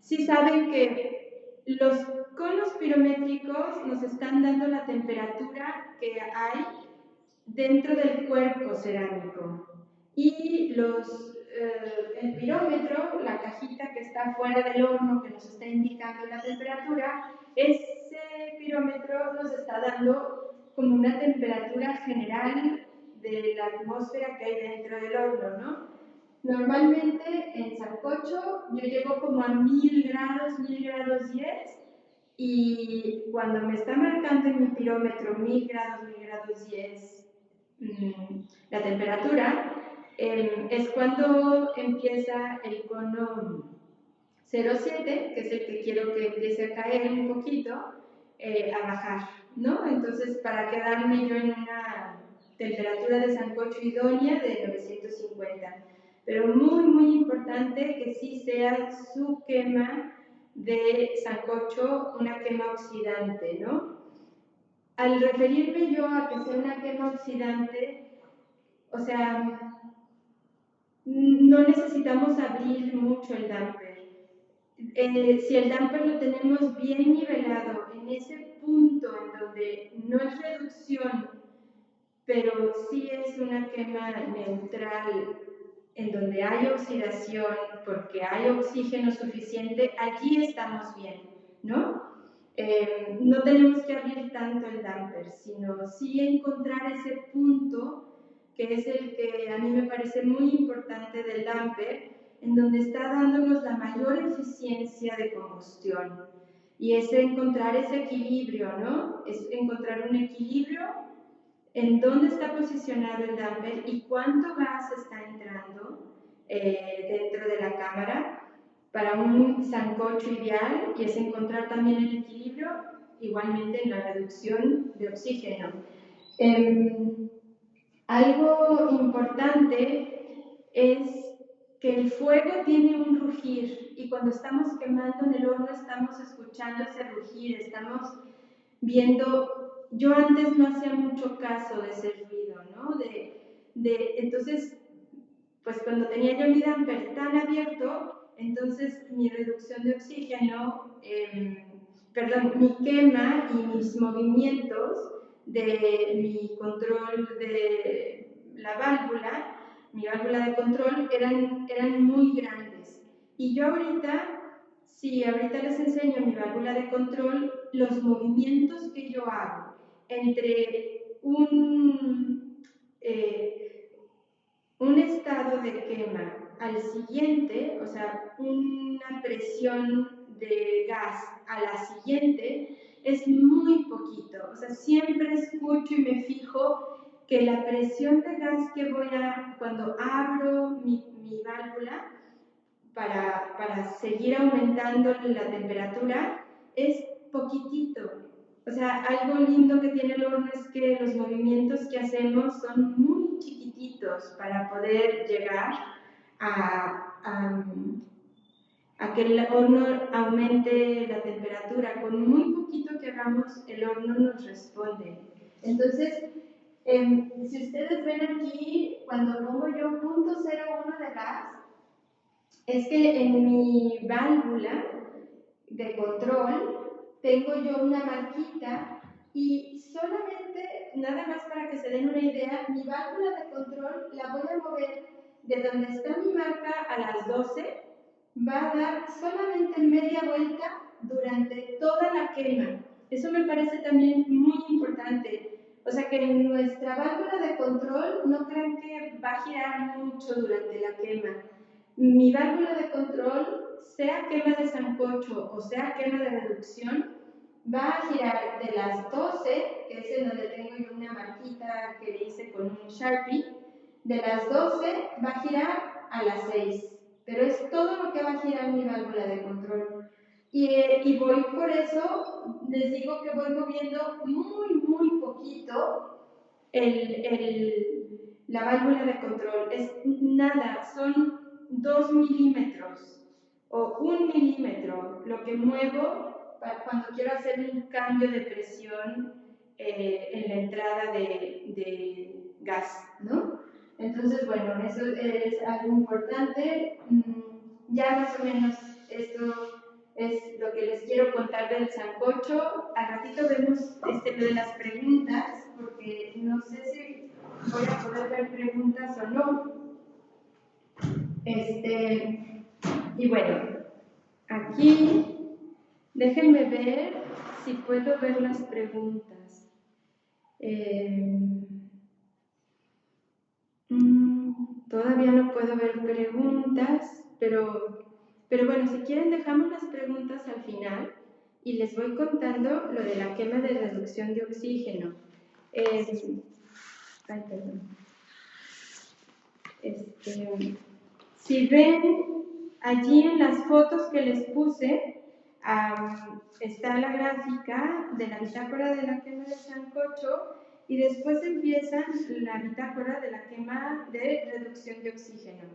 Sí saben que los conos pirométricos nos están dando la temperatura que hay dentro del cuerpo cerámico. Y el pirómetro, la cajita que está fuera del horno que nos está indicando la temperatura, ese pirómetro nos está dando como una temperatura general de la atmósfera que hay dentro del horno, ¿no? Normalmente en sancocho yo llego como a 1000 grados, 1000 grados 10, y cuando me está marcando en mi pirómetro 1000 grados, 1000 grados 10 la temperatura, es cuando empieza el cono 0,7, que es el que quiero que empiece a caer un poquito, a bajar, ¿no? Entonces, para quedarme yo en una temperatura de sancocho idónea de 950. Pero muy, muy importante que sí sea su quema de sancocho una quema oxidante, ¿no? Al referirme yo a que sea una quema oxidante, o sea, no necesitamos abrir mucho el damper. Si el damper lo tenemos bien nivelado en ese punto en donde no es reducción, pero sí es una quema neutral, en donde hay oxidación porque hay oxígeno suficiente, allí estamos bien, ¿no? No tenemos que abrir tanto el damper, sino sí encontrar ese punto que es el que a mí me parece muy importante del damper, en donde está dándonos la mayor eficiencia de combustión. Y es encontrar ese equilibrio, ¿no? Es encontrar un equilibrio en dónde está posicionado el damper y cuánto gas está entrando dentro de la cámara para un sancocho ideal, y es encontrar también el equilibrio igualmente en la reducción de oxígeno. Algo importante es que el fuego tiene un rugir, y cuando estamos quemando en el horno estamos escuchando ese rugir, estamos viendo yo antes no hacía mucho caso de ese ruido, ¿no? Entonces, pues cuando tenía yo mi damper tan abierto, entonces mi reducción de oxígeno, perdón, mi quema y mis movimientos de mi control de la válvula, mi válvula de control, eran muy grandes. Y yo ahorita, si ahorita les enseño mi válvula de control, los movimientos que yo hago entre un estado de quema al siguiente, o sea, una presión de gas a la siguiente, es muy poquito. O sea, siempre escucho y me fijo que la presión de gas que cuando abro mi válvula para seguir aumentando la temperatura, es poquitito. O sea, algo lindo que tiene el horno es que los movimientos que hacemos son muy chiquititos para poder llegar a que el horno aumente la temperatura. Con muy poquito que hagamos, el horno nos responde. Entonces, si ustedes ven aquí, cuando pongo yo 0.01 de gas, es que en mi válvula de control tengo yo una marquita y solamente, nada más para que se den una idea, mi válvula de control la voy a mover de donde está mi marca a las 12, va a dar solamente media vuelta durante toda la quema. Eso me parece también muy importante. O sea que en nuestra válvula de control no crean que va a girar mucho durante la quema. Mi válvula de control, sea quema de sancocho o sea quema de reducción, va a girar de las 12, que es en donde tengo yo una marquita que le hice con un Sharpie, de las 12 va a girar a las 6, pero es todo lo que va a girar mi válvula de control. Y voy por eso, les digo que voy moviendo muy poquito la válvula de control. Es nada, son 2 milímetros o 1 milímetro lo que muevo cuando quiero hacer un cambio de presión en la entrada de gas, ¿no? Entonces, bueno, eso es algo importante. Ya más o menos esto es lo que les quiero contar del sancocho. Al ratito vemos lo de las preguntas, porque no sé si voy a poder ver preguntas o no. Y bueno, aquí déjenme ver si puedo ver las preguntas. Todavía no puedo ver preguntas, pero bueno, si quieren dejamos las preguntas al final y les voy contando lo de la quema de reducción de oxígeno. Ay, perdón. Si ven allí en las fotos que les puse, está la gráfica de la bitácora de la quema de sancocho y después empieza la bitácora de la quema de reducción de oxígeno.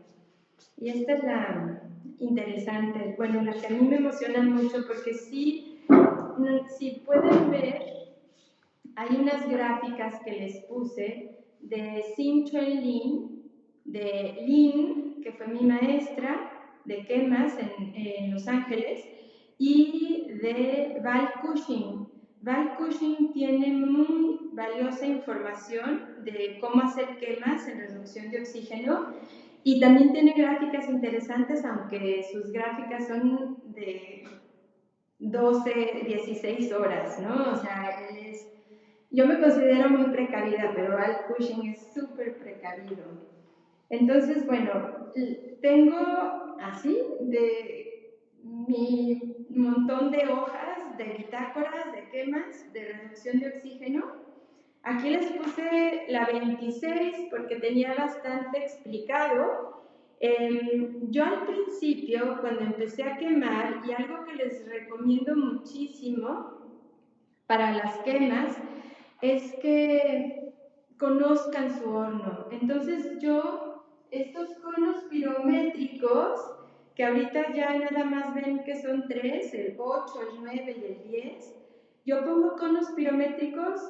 Y esta es la interesante, bueno, la que a mí me emociona mucho porque si pueden ver, hay unas gráficas que les puse de Xin-Chuan Lin, de Lin, que fue mi maestra de quemas en Los Ángeles, y de Val Cushing. Val Cushing tiene muy valiosa información de cómo hacer quemas en reducción de oxígeno y también tiene gráficas interesantes, aunque sus gráficas son de 12, 16 horas, ¿no? O sea, yo me considero muy precavida, pero Val Cushing es súper precavido. Entonces, bueno, tengo así de mi montón de hojas de bitácoras, de quemas, de reducción de oxígeno. Aquí les puse la 26 porque tenía bastante explicado. Yo al principio, cuando empecé a quemar, y algo que les recomiendo muchísimo para las quemas, es que conozcan su horno. Entonces estos conos pirométricos, que ahorita ya nada más ven que son 3, el 8, el 9 y el 10, yo pongo conos pirométricos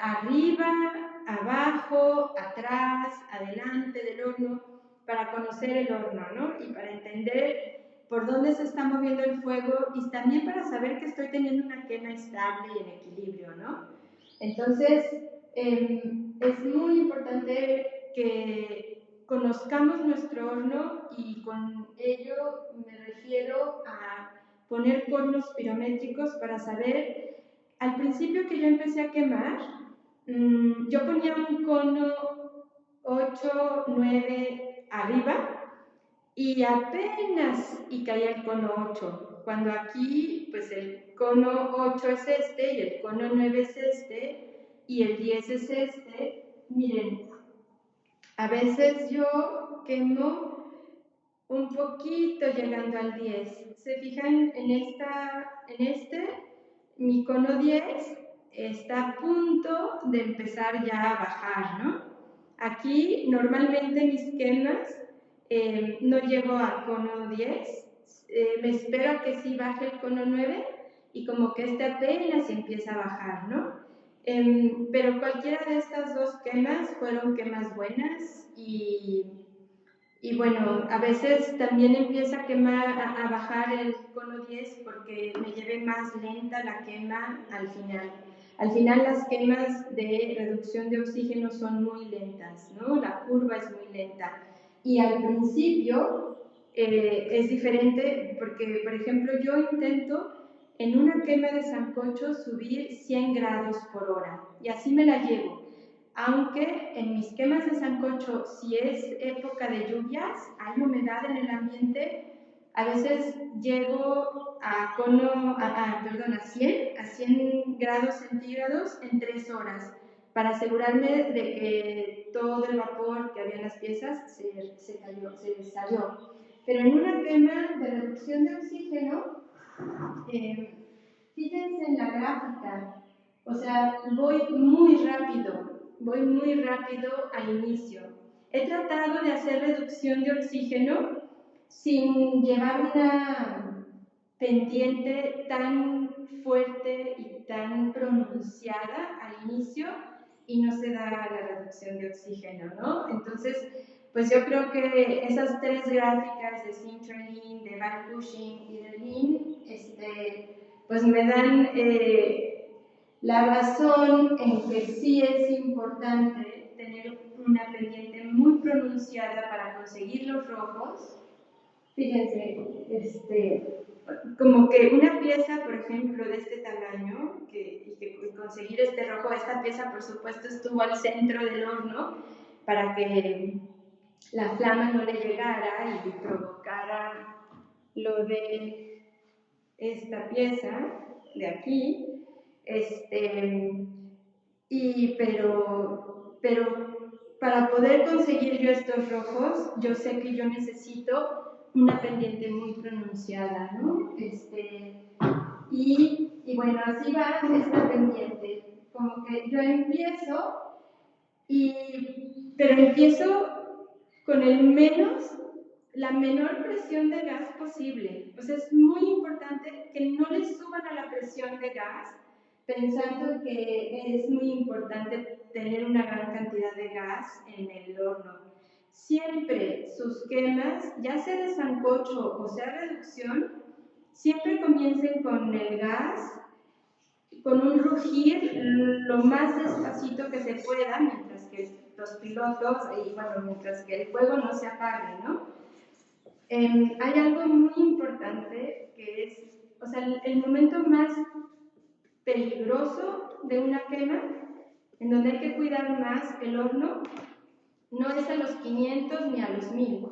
arriba, abajo, atrás, adelante del horno, para conocer el horno, ¿no? Y para entender por dónde se está moviendo el fuego y también para saber que estoy teniendo una quema estable y en equilibrio, ¿no? Entonces, es muy importante que conozcamos nuestro horno y con ello me refiero a poner conos pirométricos para saber, al principio que yo empecé a quemar, yo ponía un cono 8, 9 arriba y apenas y caía el cono 8, cuando aquí pues el cono 8 es este y el cono 9 es este y el 10 es este. Miren, a veces yo quemo un poquito llegando al 10. ¿Se fijan en este? Mi cono 10 está a punto de empezar ya a bajar, ¿no? Aquí normalmente mis quemas no llego al cono 10, me espero a que sí baje el cono 9 y como que este apenas empieza a bajar, ¿no? Pero cualquiera de estas dos quemas fueron quemas buenas y bueno, a veces también empieza a quemar, a bajar el cono 10 porque me lleve más lenta la quema al final. Al final las quemas de reducción de oxígeno son muy lentas, ¿no? La curva es muy lenta. Y al principio es diferente porque, por ejemplo, yo intento en una quema de sancocho subir 100 grados por hora y así me la llevo. Aunque en mis quemas de sancocho, si es época de lluvias, hay humedad en el ambiente, a veces llego a a 100 grados centígrados en 3 horas, para asegurarme de que todo el vapor que había en las piezas se salió. Pero en una quema de reducción de oxígeno, fíjense en la gráfica, o sea, voy muy rápido al inicio. He tratado de hacer reducción de oxígeno sin llevar una pendiente tan fuerte y tan pronunciada al inicio y no se da la reducción de oxígeno, ¿no? Entonces, pues yo creo que esas tres gráficas de Sintro-Lean, de Back-Pushing y de Lean, pues me dan la razón en que sí es importante tener una pendiente muy pronunciada para conseguir los rojos. Fíjense, como que una pieza, por ejemplo, de este tamaño, y que conseguir este rojo, esta pieza por supuesto estuvo al centro del horno para que la flama no le llegara y provocara lo de esta pieza de aquí, pero para poder conseguir yo estos rojos, yo sé que yo necesito una pendiente muy pronunciada, ¿no? Y bueno, así va esta pendiente, como que yo empiezo, pero empiezo con la menor presión de gas posible. O sea, es muy importante que no le suban a la presión de gas, pensando que es muy importante tener una gran cantidad de gas en el horno. Siempre sus quemas, ya sea de sancocho o sea reducción, siempre comiencen con el gas, con un rugir lo más despacito que se pueda, mientras que los pilotos, y bueno, mientras que el fuego no se apague, ¿no? Hay algo muy importante que es, o sea, el momento más peligroso de una quema, en donde hay que cuidar más el horno, no es a los 500 ni a los 1000.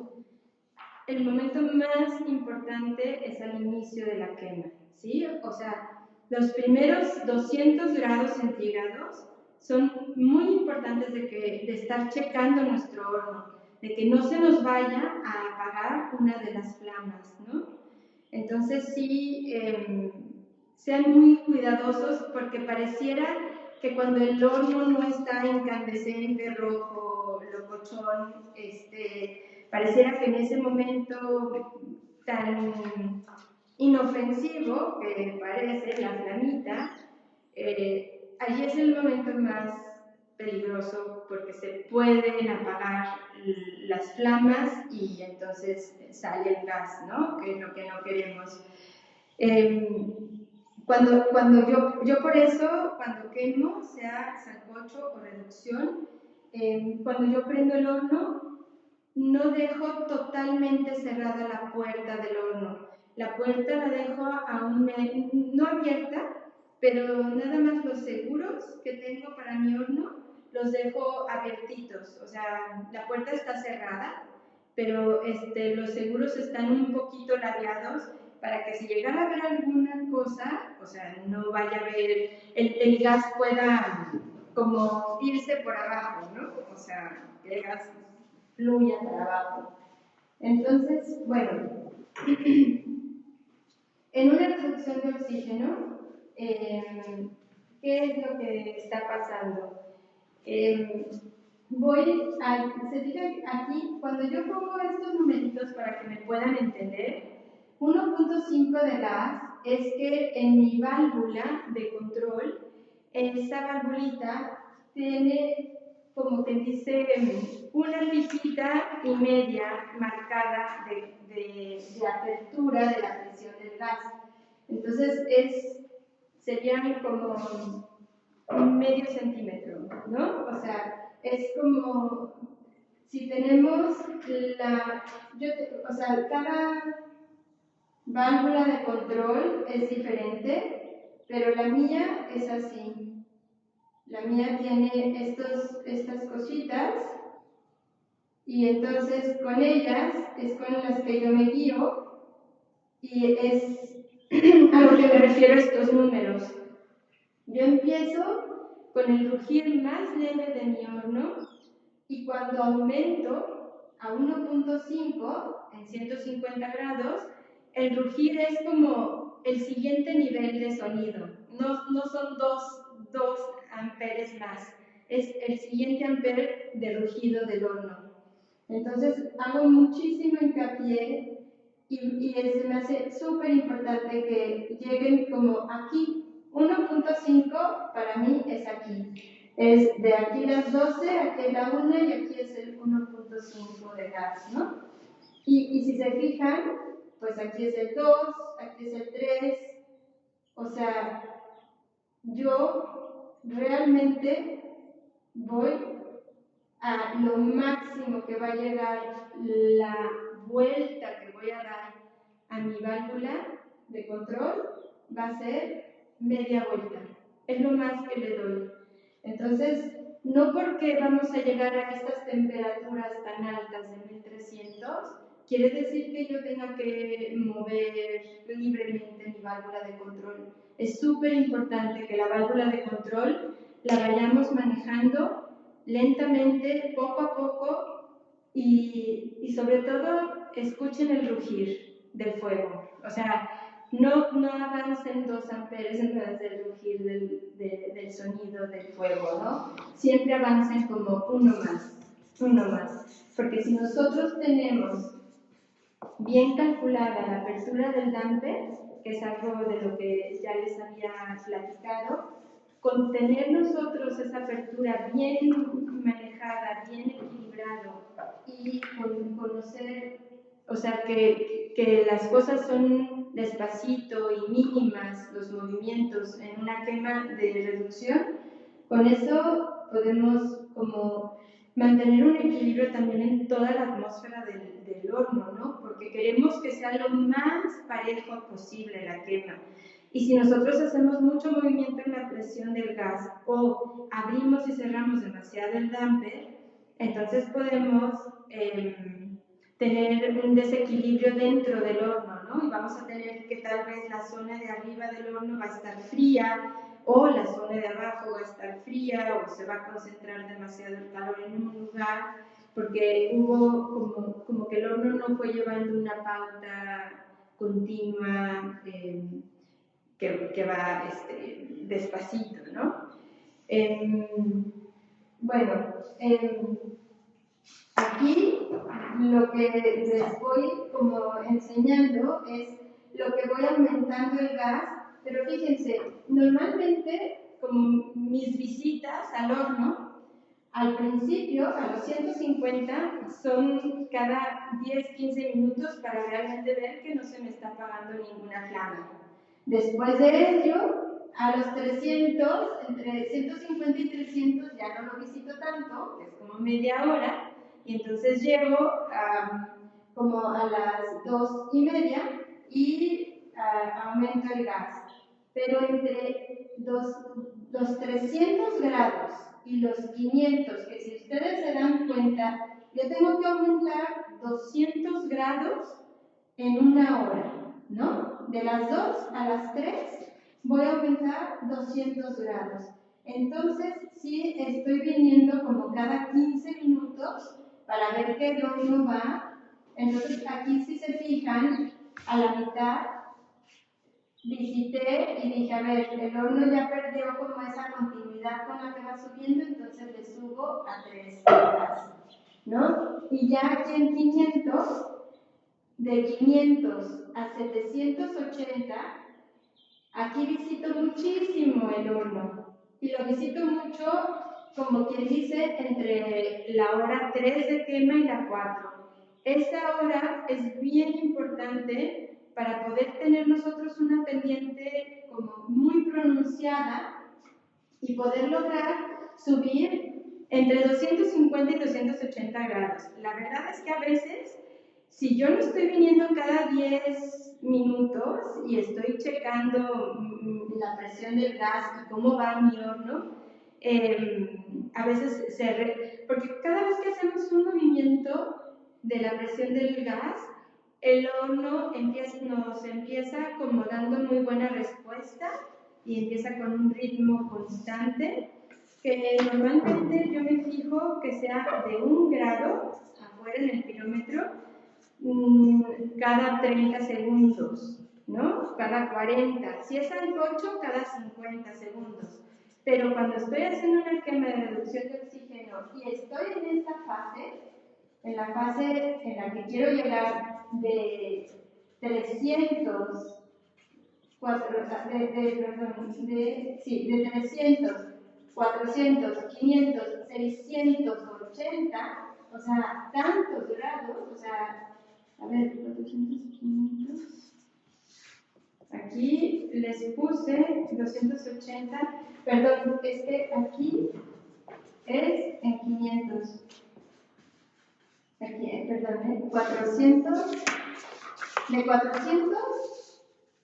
El momento más importante es al inicio de la quema, ¿sí? O sea, los primeros 200 grados centígrados son muy importantes de estar checando nuestro horno, de que no se nos vaya a apagar una de las flamas, ¿no? Entonces sí, sean muy cuidadosos porque pareciera que cuando el horno no está incandescente, rojo, locochón, pareciera que en ese momento tan inofensivo que parece la flamita, allí es el momento más peligroso porque se pueden apagar las flamas y entonces sale el gas, ¿no? Que es lo que no queremos. Cuando yo por eso, cuando quemo, sea sancocho o reducción, cuando yo prendo el horno, no dejo totalmente cerrada la puerta del horno. La puerta la dejo aún no abierta, pero nada más los seguros que tengo para mi horno los dejo abiertitos. O sea, la puerta está cerrada, pero los seguros están un poquito ladeados para que si llegara a haber alguna cosa, o sea, no vaya a haber, el gas pueda como irse por abajo, ¿no? O sea, que el gas fluya para abajo. Entonces, bueno, en una reducción de oxígeno, ¿qué es lo que está pasando? Se dice aquí, cuando yo pongo estos numeritos para que me puedan entender, 1.5 de gas es que en mi válvula de control, esa valvulita tiene como que dice una lijita y media marcada de apertura de la presión del gas. Entonces serían como medio centímetro, ¿no? O sea, es como si tenemos cada válvula de control es diferente, pero la mía es así. La mía tiene estas cositas y entonces con ellas es con las que yo me guío y es a lo que me refiero a estos números. Yo empiezo con el rugir más leve de mi horno y cuando aumento a 1.5 en 150 grados, el rugir es como el siguiente nivel de sonido. No son 2 amperes más, es el siguiente amper de rugido del horno. Entonces hago muchísimo hincapié y se me hace súper importante que lleguen como aquí. 1.5 para mí es aquí. Es de aquí las 12, aquí la 1 y aquí es el 1.5 de gas, ¿no? Y si se fijan, pues aquí es el 2, aquí es el 3. O sea, yo realmente voy a lo máximo que va a llegar la vuelta que voy a dar a mi válvula de control, va a ser media vuelta. Es lo más que le doy. Entonces, no porque vamos a llegar a estas temperaturas tan altas de 1300, quiere decir que yo tenga que mover libremente mi válvula de control. Es súper importante que la válvula de control la vayamos manejando lentamente, poco a poco, y sobre todo escuchen el rugir del fuego. O sea, no avancen 2 amperes en vez del rugir del sonido del fuego, ¿no? Siempre avancen como uno más. Porque si nosotros tenemos bien calculada la apertura del damper, que es algo de lo que ya les había platicado, con tener nosotros esa apertura bien manejada, bien equilibrado y con conocer, o sea, que las cosas son despacito y mínimas los movimientos en una quema de reducción, con eso podemos como mantener un equilibrio también en toda la atmósfera del horno, ¿no? Porque queremos que sea lo más parejo posible la quema. Y si nosotros hacemos mucho movimiento en la presión del gas o abrimos y cerramos demasiado el damper, entonces podemos tener un desequilibrio dentro del horno, ¿no? Y vamos a tener que tal vez la zona de arriba del horno va a estar fría o la zona de abajo va a estar fría o se va a concentrar demasiado el calor en un lugar porque hubo como que el horno no fue llevando una pauta continua que va despacito, ¿no? Bueno, aquí lo que les voy como enseñando es lo que voy aumentando el gas, pero fíjense, normalmente como mis visitas al horno, al principio, a los 150, son cada 10-15 minutos para realmente ver que no se me está apagando ninguna flama. Después de ello, a los 300, entre 150 y 300 ya no lo visito tanto, que es como media hora, y entonces llego como a las 2:30 y aumento el gas. Pero entre los 300 grados y los 500, que si ustedes se dan cuenta, yo tengo que aumentar 200 grados en una hora, ¿no? De las 2 a las 3 voy a aumentar 200 grados. Entonces, sí estoy viniendo como cada 15 minutos para ver que el horno va. Entonces, aquí si se fijan, a la mitad visité y dije, a ver, el horno ya perdió como esa continuidad con la que va subiendo, entonces le subo a 3 horas, ¿no? Y ya aquí en 500, de 500 a 780, aquí visito muchísimo el horno. Y lo visito mucho, como quien dice, entre la hora 3 de quema y la 4. Esta hora es bien importante para poder tener nosotros una pendiente como muy pronunciada y poder lograr subir entre 250 y 280 grados. La verdad es que a veces, si yo no estoy viniendo cada 10 minutos y estoy checando la presión del gas y cómo va mi horno, a veces porque cada vez que hacemos un movimiento de la presión del gas, el horno nos empieza como dando muy buena respuesta y empieza con un ritmo constante, que normalmente yo me fijo que sea de 1 grado afuera en el pirómetro cada 30 segundos, ¿no? Cada 40. Si es ancocho, cada 50 segundos. Pero cuando estoy haciendo una quema de reducción de oxígeno y estoy en esta fase, en la fase en la que quiero llegar de 300, de 300, 400, 500, 680, o sea, tantos grados, o sea, a ver, 400, 500, aquí les puse 280, perdón, es que aquí es en 500. Aquí, perdón, 400, de 400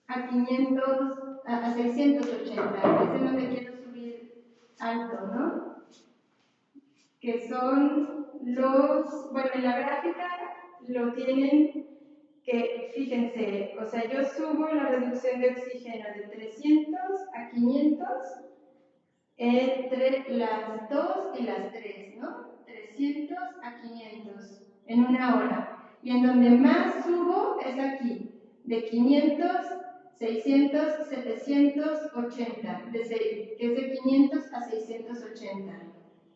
a 500, a 680, ese es donde quiero subir alto, ¿no? Que son bueno, en la gráfica lo tienen que, fíjense, o sea, yo subo la reducción de oxígeno de 300 a 500 entre las 2 y las 3, ¿no? 300 a 500 en una hora. Y en donde más subo es aquí, de 500, 600, 780, que es de 500 a 680,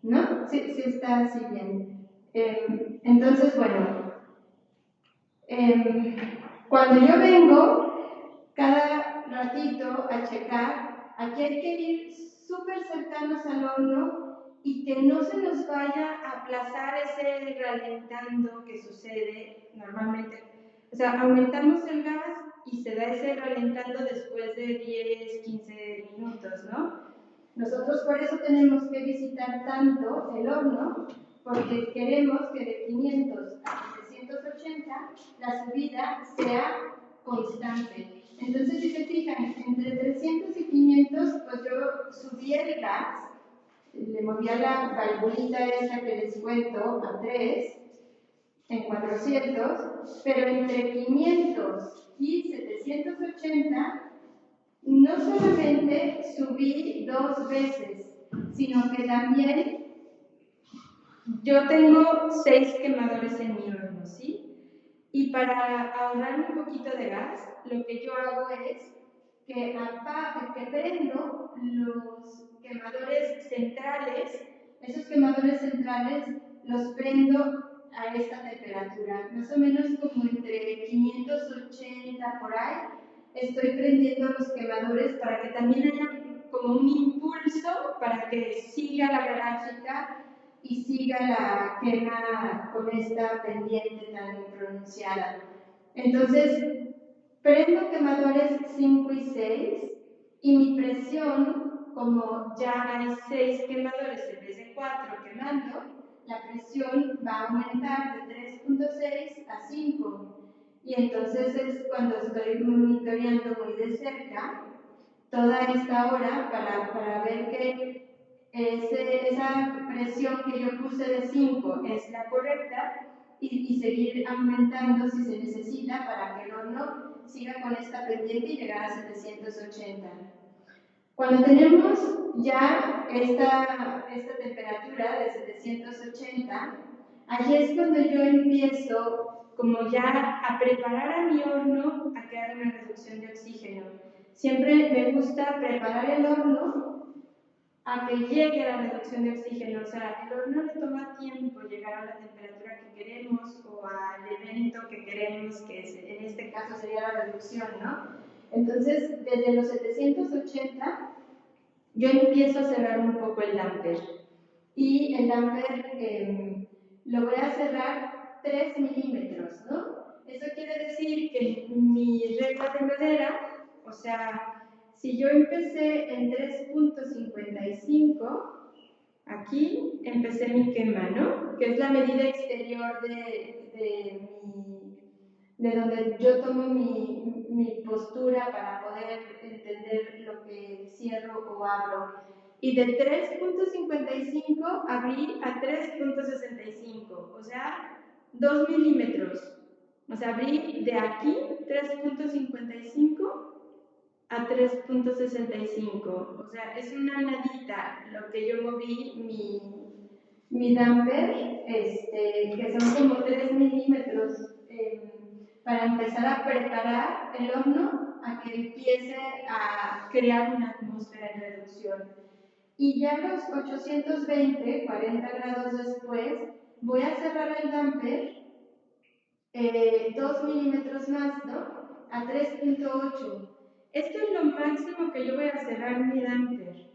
¿no? Sí está así bien. Entonces, bueno, cuando yo vengo, cada ratito a checar, aquí hay que ir súper cercanos al horno y que no se nos vaya a aplazar ese ralentando que sucede normalmente. O sea, aumentamos el gas y se da ese ralentando después de 10-15 minutos, ¿no? Nosotros por eso tenemos que visitar tanto el horno, porque queremos que de 500 a 780 la subida sea constante. Entonces, si se fijan, entre 300 y 500, pues yo subí el gas, le movía la valvulita esa que les cuento a 3, en 400, pero entre 500 y 780, no solamente subí 2 veces, sino que también yo tengo 6 quemadores en mi horno, ¿sí? Y para ahorrar un poquito de gas, lo que yo hago es que prendo los quemadores centrales. Esos quemadores centrales los prendo a esta temperatura, más o menos como entre 580 por ahí. Estoy prendiendo los quemadores para que también haya como un impulso para que siga la gráfica y siga la quema con esta pendiente tan pronunciada. Entonces, prendo quemadores 5 y 6 y mi presión, como ya hay 6 quemadores en vez de 4 quemando, la presión va a aumentar de 3.6 a 5. Y entonces es cuando estoy monitoreando muy de cerca toda esta hora para ver que esa presión que yo puse de 5 es la correcta y seguir aumentando si se necesita para que el horno siga con esta pendiente y llegar a 780. Cuando tenemos ya esta temperatura de 780, allí es cuando yo empiezo como ya a preparar a mi horno a que haga una reducción de oxígeno. Siempre me gusta preparar el horno a que llegue a la reducción de oxígeno. O sea, el horno le toma tiempo llegar a la temperatura que queremos o al evento que queremos, que en este caso sería la reducción, ¿no? Entonces, desde los 780, yo empiezo a cerrar un poco el damper. Y el damper lo voy a cerrar 3 milímetros, ¿no? Eso quiere decir que mi regla de madera, o sea, si yo empecé en 3.55, aquí empecé mi quema, ¿no? Que es la medida exterior de donde yo tomo mi postura para poder entender lo que cierro o abro. Y de 3.55 abrí a 3.65, o sea, 2 milímetros. O sea, abrí de aquí 3.55 a 3.65. O sea, es una nadita lo que yo moví mi damper, que son como 3 milímetros, para empezar a preparar el horno a que empiece a crear una atmósfera de reducción. Y ya a los 820, 40 grados después, voy a cerrar el damper 2 milímetros más, ¿no? A 3.8. Esto es lo máximo que yo voy a cerrar mi damper.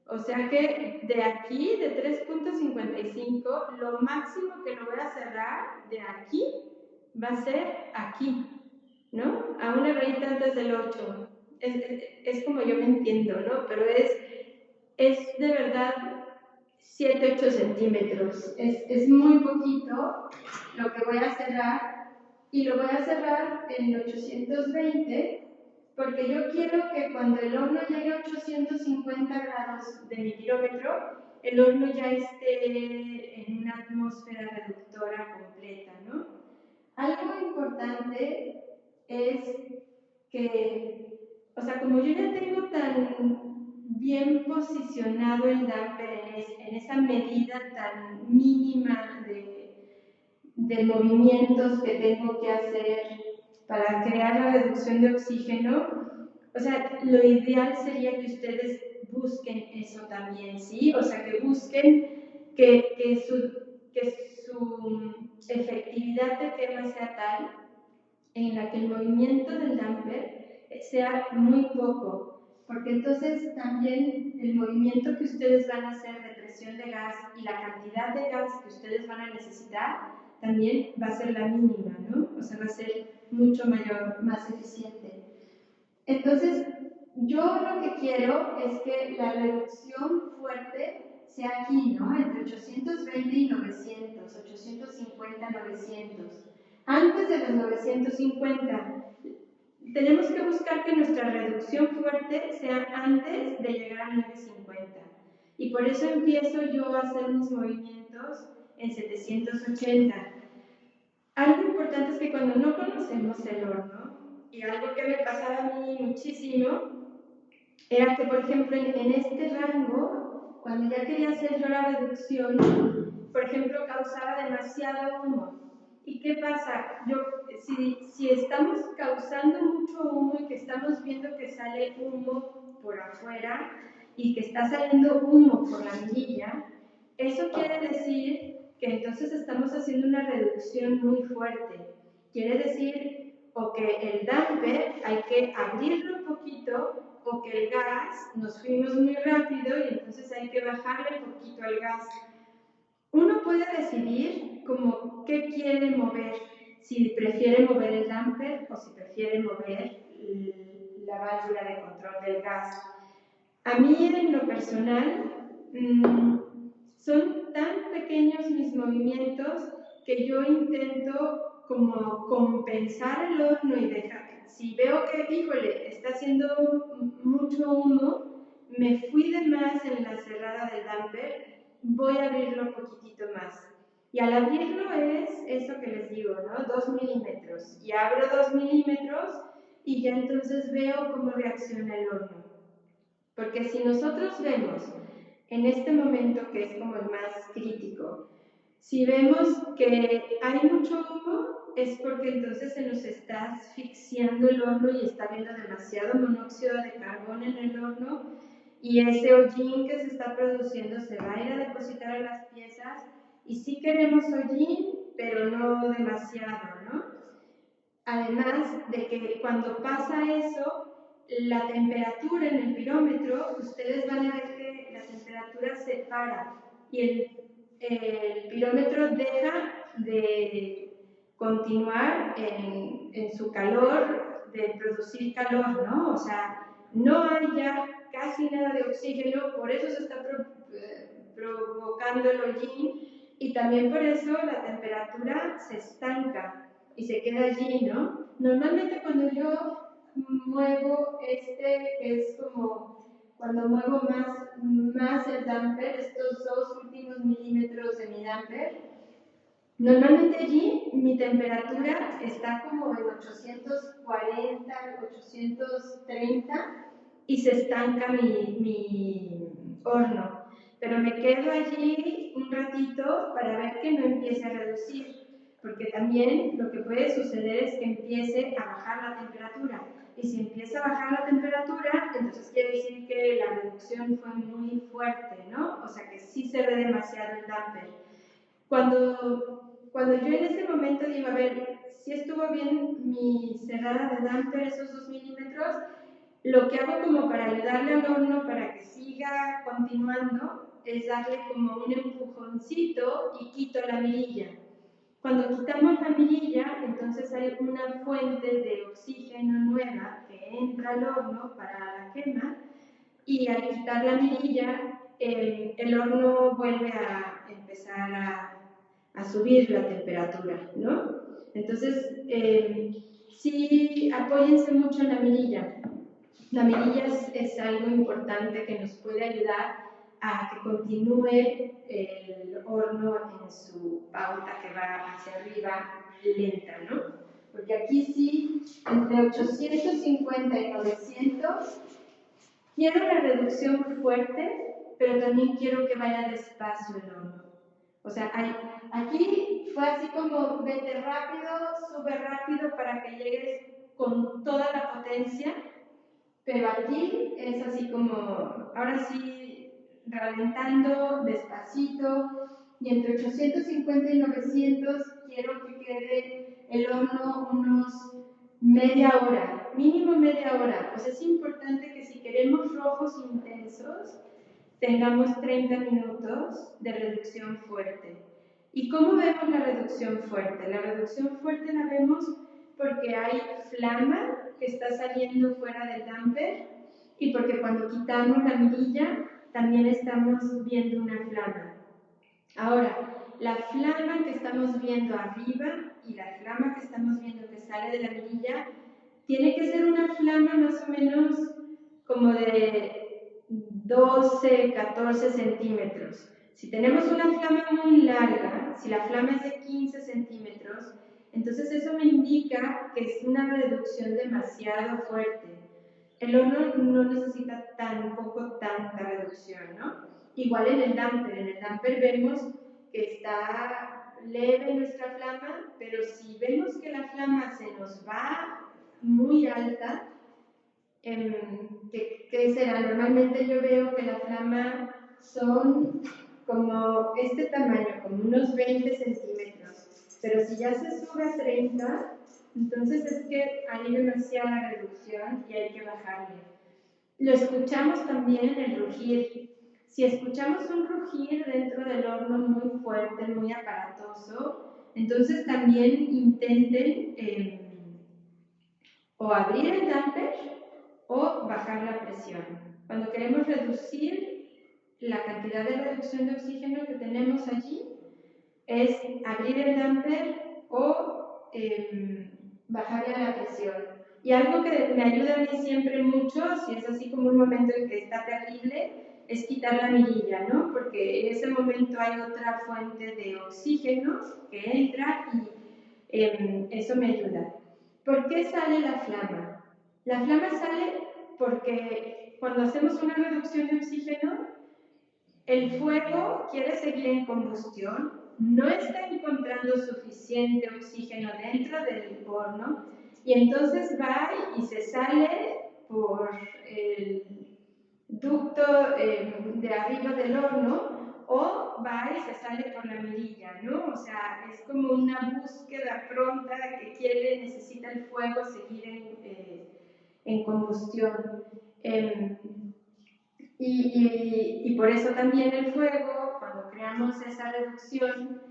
O sea que de aquí, de 3.55, lo máximo que lo voy a cerrar de aquí va a ser aquí, ¿no? A una rayita antes del 8. Es como yo me entiendo, ¿no? Pero es de verdad 7-8 centímetros. Es muy poquito lo que voy a cerrar. Y lo voy a cerrar en 820 porque yo quiero que cuando el horno llegue a 850 grados de mi kilómetro, el horno ya esté en una atmósfera reductora completa, ¿no? Algo importante es que, o sea, como yo ya tengo tan bien posicionado el damper en esa medida tan mínima de movimientos que tengo que hacer para crear la reducción de oxígeno, o sea, lo ideal sería que ustedes busquen eso también, ¿sí? O sea, que busquen que su efectividad de quema sea tal en la que el movimiento del damper sea muy poco, porque entonces también el movimiento que ustedes van a hacer de presión de gas y la cantidad de gas que ustedes van a necesitar también va a ser la mínima, ¿no? O sea, va a ser mucho mayor, más eficiente. Entonces, yo lo que quiero es que la reducción fuerte sea aquí, ¿no? Entre 820 y 900, 850, 900. Antes de los 950, tenemos que buscar que nuestra reducción fuerte sea antes de llegar a 950. Y por eso empiezo yo a hacer mis movimientos en 780. Algo importante es que cuando no conocemos el horno, y algo que me pasaba a mí muchísimo, era que, por ejemplo, en este rango, cuando ya quería hacer yo la reducción, por ejemplo, causaba demasiado humo. ¿Y qué pasa? Si estamos causando mucho humo y que estamos viendo que sale humo por afuera y que está saliendo humo por la mirilla, eso quiere decir que entonces estamos haciendo una reducción muy fuerte. Quiere decir o que el damper hay que abrirlo un poquito, o que el gas nos fuimos muy rápido y entonces hay que bajarle un poquito al gas. Uno puede decidir como qué quiere mover, si prefiere mover el damper o si prefiere mover la válvula de control del gas. A mí en lo personal son tan pequeños mis movimientos que yo intento como compensar el horno y dejar. Si veo que, híjole, está haciendo mucho humo, me fui de más en la cerrada del damper, voy a abrirlo un poquitito más. Y al abrirlo es eso que les digo, ¿no? 2 milímetros. Y abro 2 milímetros y ya entonces veo cómo reacciona el horno. Porque si nosotros vemos en este momento que es como el más crítico, si vemos que hay mucho humo, es porque entonces se nos está asfixiando el horno y está habiendo demasiado monóxido de carbono en el horno y ese hollín que se está produciendo se va a ir a depositar a las piezas y sí queremos hollín, pero no demasiado, ¿no? Además de que cuando pasa eso, la temperatura en el pirómetro, ustedes van a ver que la temperatura se para y el pirómetro deja de continuar en su calor, de producir calor, ¿no? O sea, no hay ya casi nada de oxígeno, por eso se está provocando el hollín y también por eso la temperatura se estanca y se queda allí, ¿no? Normalmente cuando yo muevo que es como cuando muevo más el damper, estos 2 últimos milímetros de mi damper, normalmente allí mi temperatura está como en 840, 830 y se estanca mi horno. Pero me quedo allí un ratito para ver que no empiece a reducir, porque también lo que puede suceder es que empiece a bajar la temperatura. Y si empieza a bajar la temperatura, entonces quiere decir que la reducción fue muy fuerte, ¿no? O sea que sí se ve demasiado el damper. Cuando yo en ese momento digo, a ver, si estuvo bien mi cerrada de damper, esos 2 milímetros, lo que hago como para ayudarle al horno para que siga continuando es darle como un empujoncito y quito la mirilla. Cuando quitamos la mirilla, entonces hay una fuente de oxígeno nueva que entra al horno para la quema y al quitar la mirilla, el horno vuelve a empezar a subir la temperatura, ¿no? Entonces, sí, apóyense mucho en la mirilla. La mirilla es algo importante que nos puede ayudar a que continúe el horno en su pauta que va hacia arriba lenta, ¿no? Porque aquí sí, entre 850 y 900, quiero la reducción fuerte, pero también quiero que vaya despacio el horno. O sea, aquí fue así como vete rápido, sube rápido para que llegues con toda la potencia, pero aquí es así como, ahora sí, ralentando despacito, y entre 850 y 900 quiero que quede el horno unos media hora, mínimo media hora. Pues es importante que si queremos rojos intensos, tengamos 30 minutos de reducción fuerte. ¿Y cómo vemos la reducción fuerte? La reducción fuerte la vemos porque hay flama que está saliendo fuera del damper y porque cuando quitamos la mirilla también estamos viendo una flama. Ahora, la flama que estamos viendo arriba y la flama que estamos viendo que sale de la mirilla tiene que ser una flama más o menos como de 12, 14 centímetros. Si tenemos una flama muy larga, si la flama es de 15 centímetros, entonces eso me indica que es una reducción demasiado fuerte. El horno no necesita tampoco tanta reducción, ¿no? Igual en el damper vemos que está leve nuestra flama, pero si vemos que la flama se nos va muy alta, ¿qué será? Normalmente yo veo que la flama son como este tamaño, como unos 20 centímetros, pero si ya se sube a 30, Entonces es que hay demasiada reducción y hay que bajarle. Lo escuchamos también en el rugir. Si escuchamos un rugir dentro del horno muy fuerte, muy aparatoso, entonces también intenten o abrir el damper o bajar la presión. Cuando queremos reducir la cantidad de reducción de oxígeno que tenemos allí, es abrir el damper o bajarle a la presión. Y algo que me ayuda a mí siempre mucho, si es así como un momento en que está terrible, es quitar la mirilla, ¿no? Porque en ese momento hay otra fuente de oxígeno que entra y eso me ayuda. ¿Por qué sale la flama? La flama sale porque cuando hacemos una reducción de oxígeno, el fuego quiere seguir en combustión, no está encontrando suficiente oxígeno dentro del horno y entonces va y se sale por el ducto de arriba del horno o va y se sale por la mirilla, ¿no? O sea, es como una búsqueda pronta que necesita el fuego seguir en combustión. Y por eso también el fuego, cuando creamos esa reducción,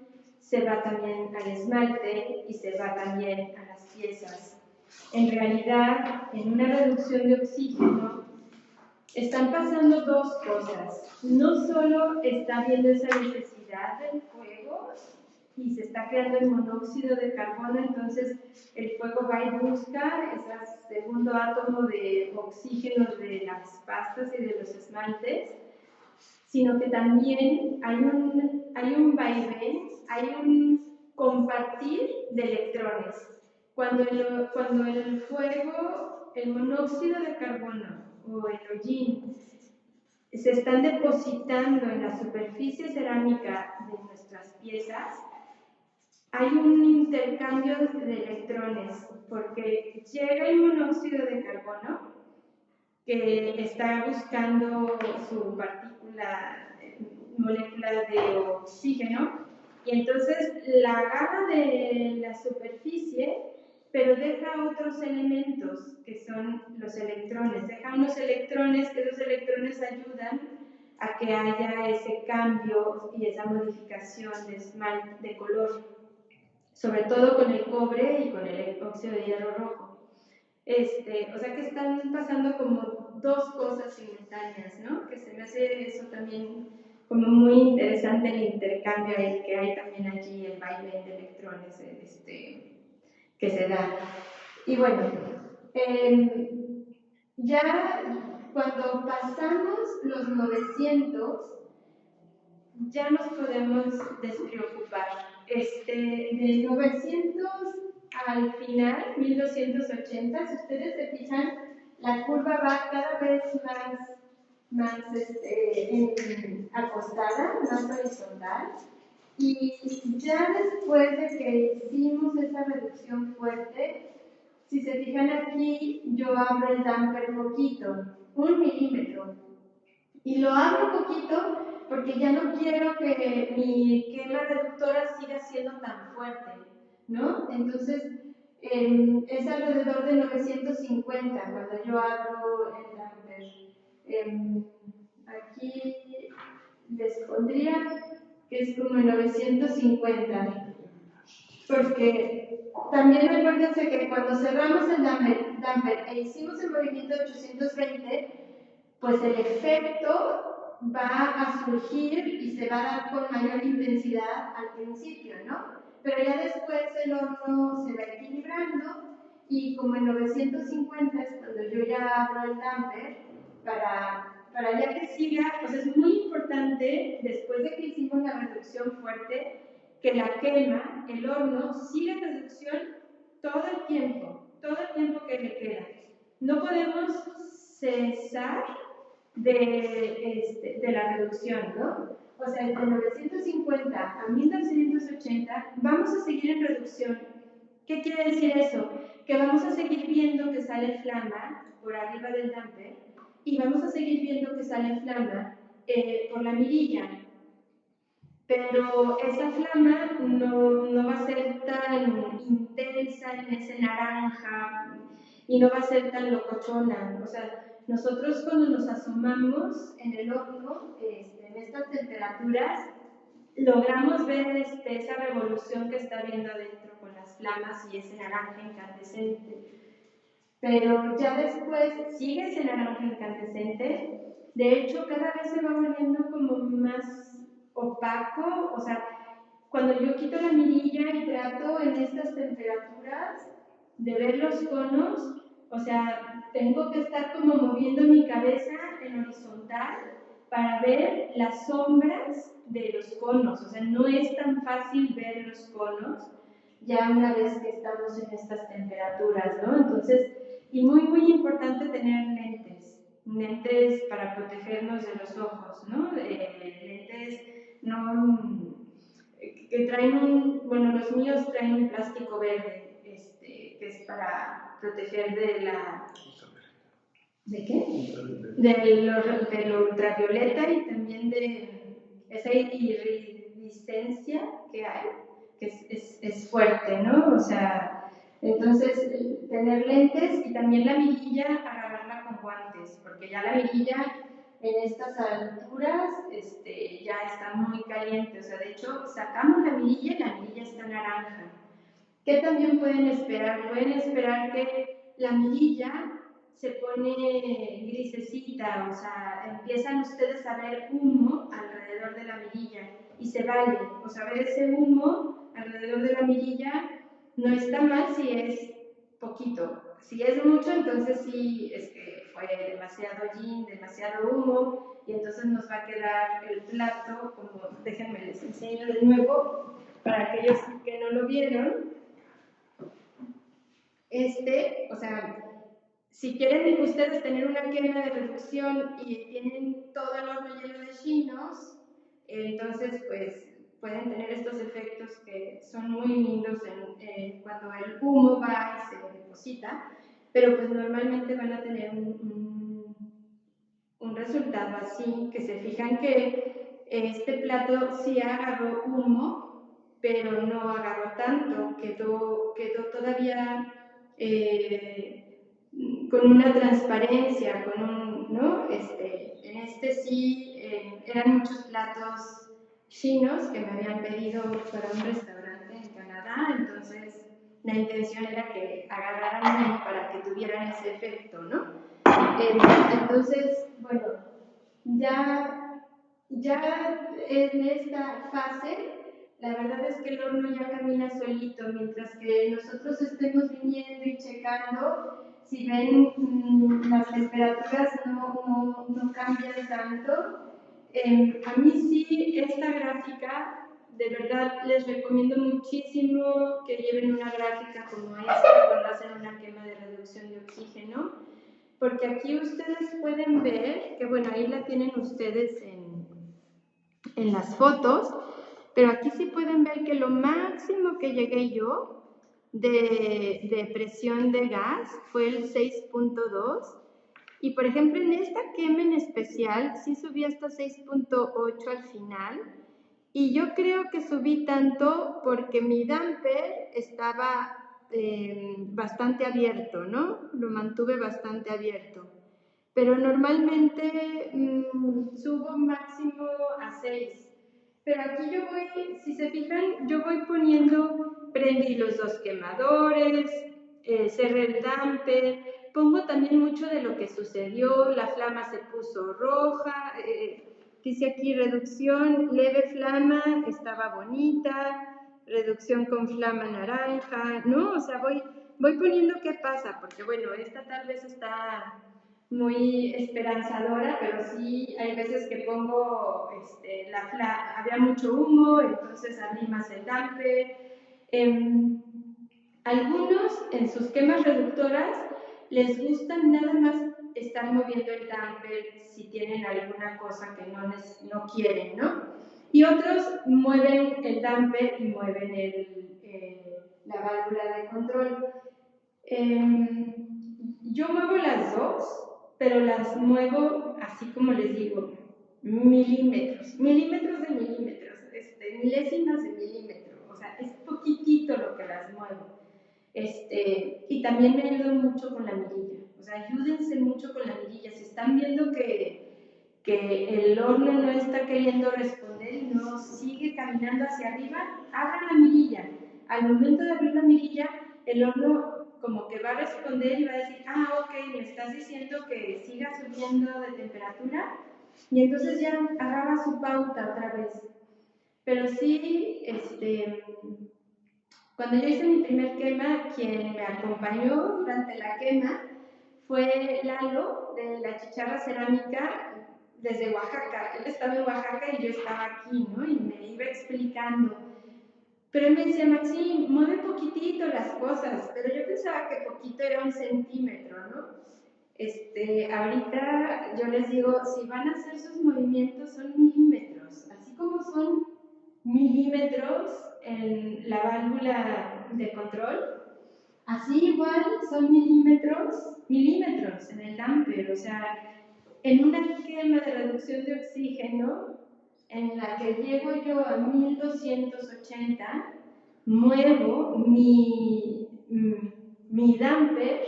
se va también al esmalte y se va también a las piezas. En realidad, en una reducción de oxígeno, están pasando dos cosas. No solo está habiendo esa necesidad del fuego y se está creando el monóxido de carbono, entonces el fuego va y busca ese segundo átomo de oxígeno de las pastas y de los esmaltes, sino que también hay un vaivén, hay un compartir de electrones. Cuando el fuego, el monóxido de carbono o el hollín se están depositando en la superficie cerámica de nuestras piezas, hay un intercambio de electrones, porque llega el monóxido de carbono, que está buscando su molécula de oxígeno, y entonces la agarra de la superficie, pero deja otros elementos, que son los electrones. Deja unos electrones, que los electrones ayudan a que haya ese cambio y esa modificación de esmalte, de color, sobre todo con el cobre y con el óxido de hierro rojo. O sea que están pasando como dos cosas simultáneas, ¿no? Que se me hace eso también como muy interesante, el intercambio que hay también allí, el vaivén de electrones que se da. Y bueno, ya cuando pasamos los 900, ya nos podemos despreocupar. De 900 al final, 1280, si ustedes se fijan, la curva va cada vez más acostada, más horizontal. Y ya después de que hicimos esa reducción fuerte, si se fijan aquí, yo abro el damper poquito, 1 milímetro. Y lo abro poquito porque ya no quiero que mi quema reductora siga siendo tan fuerte, ¿no? Entonces, es alrededor de 950 cuando yo abro el damper. Aquí les pondría que es como 950, porque también acuérdense que cuando cerramos el damper e hicimos el movimiento de 820, pues el efecto va a surgir y se va a dar con mayor intensidad al principio, ¿no? Pero ya después el horno se va equilibrando y como en 950 es cuando yo ya abro el damper para ya que siga, pues es muy importante, después de que hicimos la reducción fuerte, que la quema, el horno, siga en reducción todo el tiempo que le queda. No podemos cesar de la reducción, ¿no? O sea, de 950 a 1280 vamos a seguir en reducción. ¿Qué quiere decir eso? Que vamos a seguir viendo que sale flama por arriba del damper y vamos a seguir viendo que sale flama por la mirilla. pero esa flama no va a ser tan intensa en ese naranja y no va a ser tan locochona. O sea, nosotros cuando nos asomamos en el horno, en estas temperaturas, logramos ver esa revolución que está viendo adentro con las flamas y ese naranja incandescente. Pero ya después sigue ese naranja incandescente. De hecho, cada vez se va volviendo como más opaco. O sea, cuando yo quito la mirilla y trato en estas temperaturas de ver los conos, o sea, tengo que estar como moviendo mi cabeza en horizontal para ver las sombras de los conos. O sea, no es tan fácil ver los conos ya una vez que estamos en estas temperaturas, ¿no? Entonces, y muy importante tener lentes para protegernos de los ojos, ¿no? Lentes no, que traen bueno, los míos traen un plástico verde, que es para proteger de la... ¿De qué? De lo ultravioleta y también de esa iridiscencia que hay, que es fuerte, ¿no? O sea, entonces tener lentes y también la mirilla, agarrarla con guantes, porque ya la mirilla en estas alturas ya está muy caliente. O sea, de hecho, sacamos la mirilla y la mirilla está naranja. ¿Qué también pueden esperar? Pueden esperar que la mirilla se pone grisecita, o sea, empiezan ustedes a ver humo alrededor de la mirilla y se vale. O sea, ver ese humo alrededor de la mirilla no está mal si es poquito. Si es mucho, entonces sí fue demasiado gin, demasiado humo, y entonces nos va a quedar el plato como, déjenme les enseño de nuevo para aquellos que no lo vieron. O sea, si quieren ustedes tener una quema de reducción y tienen todo el horno lleno de chinos, entonces pues pueden tener estos efectos que son muy lindos cuando el humo va y se deposita, pero pues normalmente van a tener un resultado así, que se fijan que este plato sí agarró humo, pero no agarró tanto, quedó todavía con una transparencia, ¿no? En sí eran muchos platos chinos que me habían pedido para un restaurante en Canadá, entonces la intención era que agarraran uno para que tuvieran ese efecto, ¿no? Entonces, bueno, ya en esta fase, la verdad es que el horno ya camina solito, mientras que nosotros estemos viniendo y checando, si ven las temperaturas no cambian tanto. A mí sí, esta gráfica, de verdad les recomiendo muchísimo que lleven una gráfica como esta cuando hacen una quema de reducción de oxígeno, porque aquí ustedes pueden ver, que bueno, ahí la tienen ustedes en las fotos, pero aquí sí pueden ver que lo máximo que llegué yo de presión de gas fue el 6.2, y por ejemplo en esta quema en especial sí subí hasta 6.8 al final, y yo creo que subí tanto porque mi damper estaba bastante abierto, ¿no? Lo mantuve bastante abierto. Pero normalmente subo máximo a 6. Pero aquí yo voy, si se fijan, yo voy poniendo, prendí los dos quemadores, cerré el damper, pongo también mucho de lo que sucedió, la flama se puso roja, dice aquí reducción, leve flama, estaba bonita, reducción con flama naranja, ¿no? O sea, voy poniendo qué pasa, porque bueno, esta tal vez está muy esperanzadora, pero sí hay veces que pongo, había mucho humo, entonces abrí más el damper. Algunos en sus quemas reductoras les gusta nada más estar moviendo el damper si tienen alguna cosa que no quieren, ¿no? Y otros mueven el damper y mueven la válvula de control. Yo muevo las dos, pero las muevo así como les digo, milímetros de milímetros. milésimas de milímetro, o sea, es poquitito lo que las muevo. Y también me ayuda mucho con la mirilla, o sea, ayúdense mucho con la mirilla. Si están viendo que el horno no está queriendo responder y no sigue caminando hacia arriba, abran la mirilla. Al momento de abrir la mirilla, el horno como que va a responder y va a decir, ok, me estás diciendo que siga subiendo de temperatura, y entonces ya agarra su pauta otra vez. Pero sí, cuando yo hice mi primer quema, quien me acompañó durante la quema fue Lalo, de la Chicharra Cerámica, desde Oaxaca. Él estaba en Oaxaca y yo estaba aquí, ¿no? Y me iba explicando. Pero él me decía, Maxi, mueve poquitito las cosas, pero yo pensaba que poquito era 1 centímetro, ¿no? Ahorita yo les digo, si van a hacer sus movimientos son milímetros, así como son milímetros en la válvula de control, así igual son milímetros en el damper. O sea, en una quema de reducción de oxígeno en la que llego yo a 1280, muevo mi damper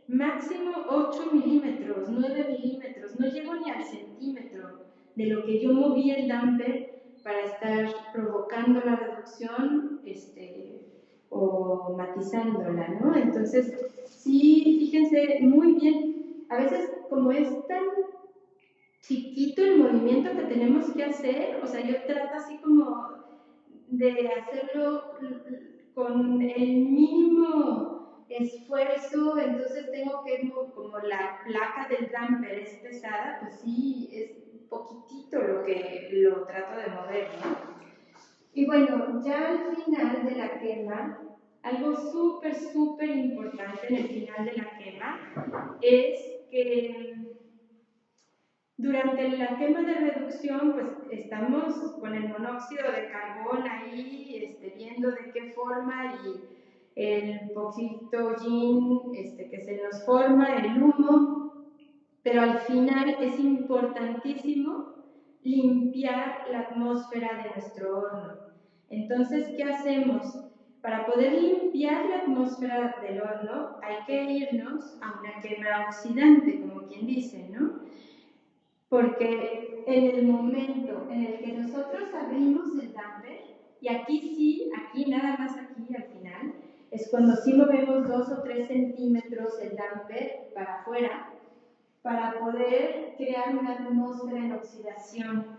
máximo 8 milímetros, 9 milímetros, no llego ni al centímetro de lo que yo moví el damper para estar provocando la reducción o matizándola, ¿no? Entonces, sí, fíjense muy bien, a veces como es tan chiquito el movimiento que tenemos que hacer, o sea, yo trato así como de hacerlo con el mínimo esfuerzo, entonces tengo que, como la placa del damper es pesada, pues sí, es poquitito lo que lo trato de mover, ¿no? Y bueno, ya al final de la quema, algo súper importante en el final de la quema es que durante la quema de reducción, pues estamos con el monóxido de carbón ahí, viendo de qué forma, y el poquito que se nos forma, el humo, pero al final es importantísimo limpiar la atmósfera de nuestro horno. Entonces, ¿qué hacemos? Para poder limpiar la atmósfera del horno hay que irnos a una quema oxidante, como quien dice, ¿no? Porque en el momento en el que nosotros abrimos el damper, y aquí sí, aquí nada más aquí al final, es cuando sí movemos 2 o 3 centímetros el damper para afuera, para poder crear una atmósfera en oxidación.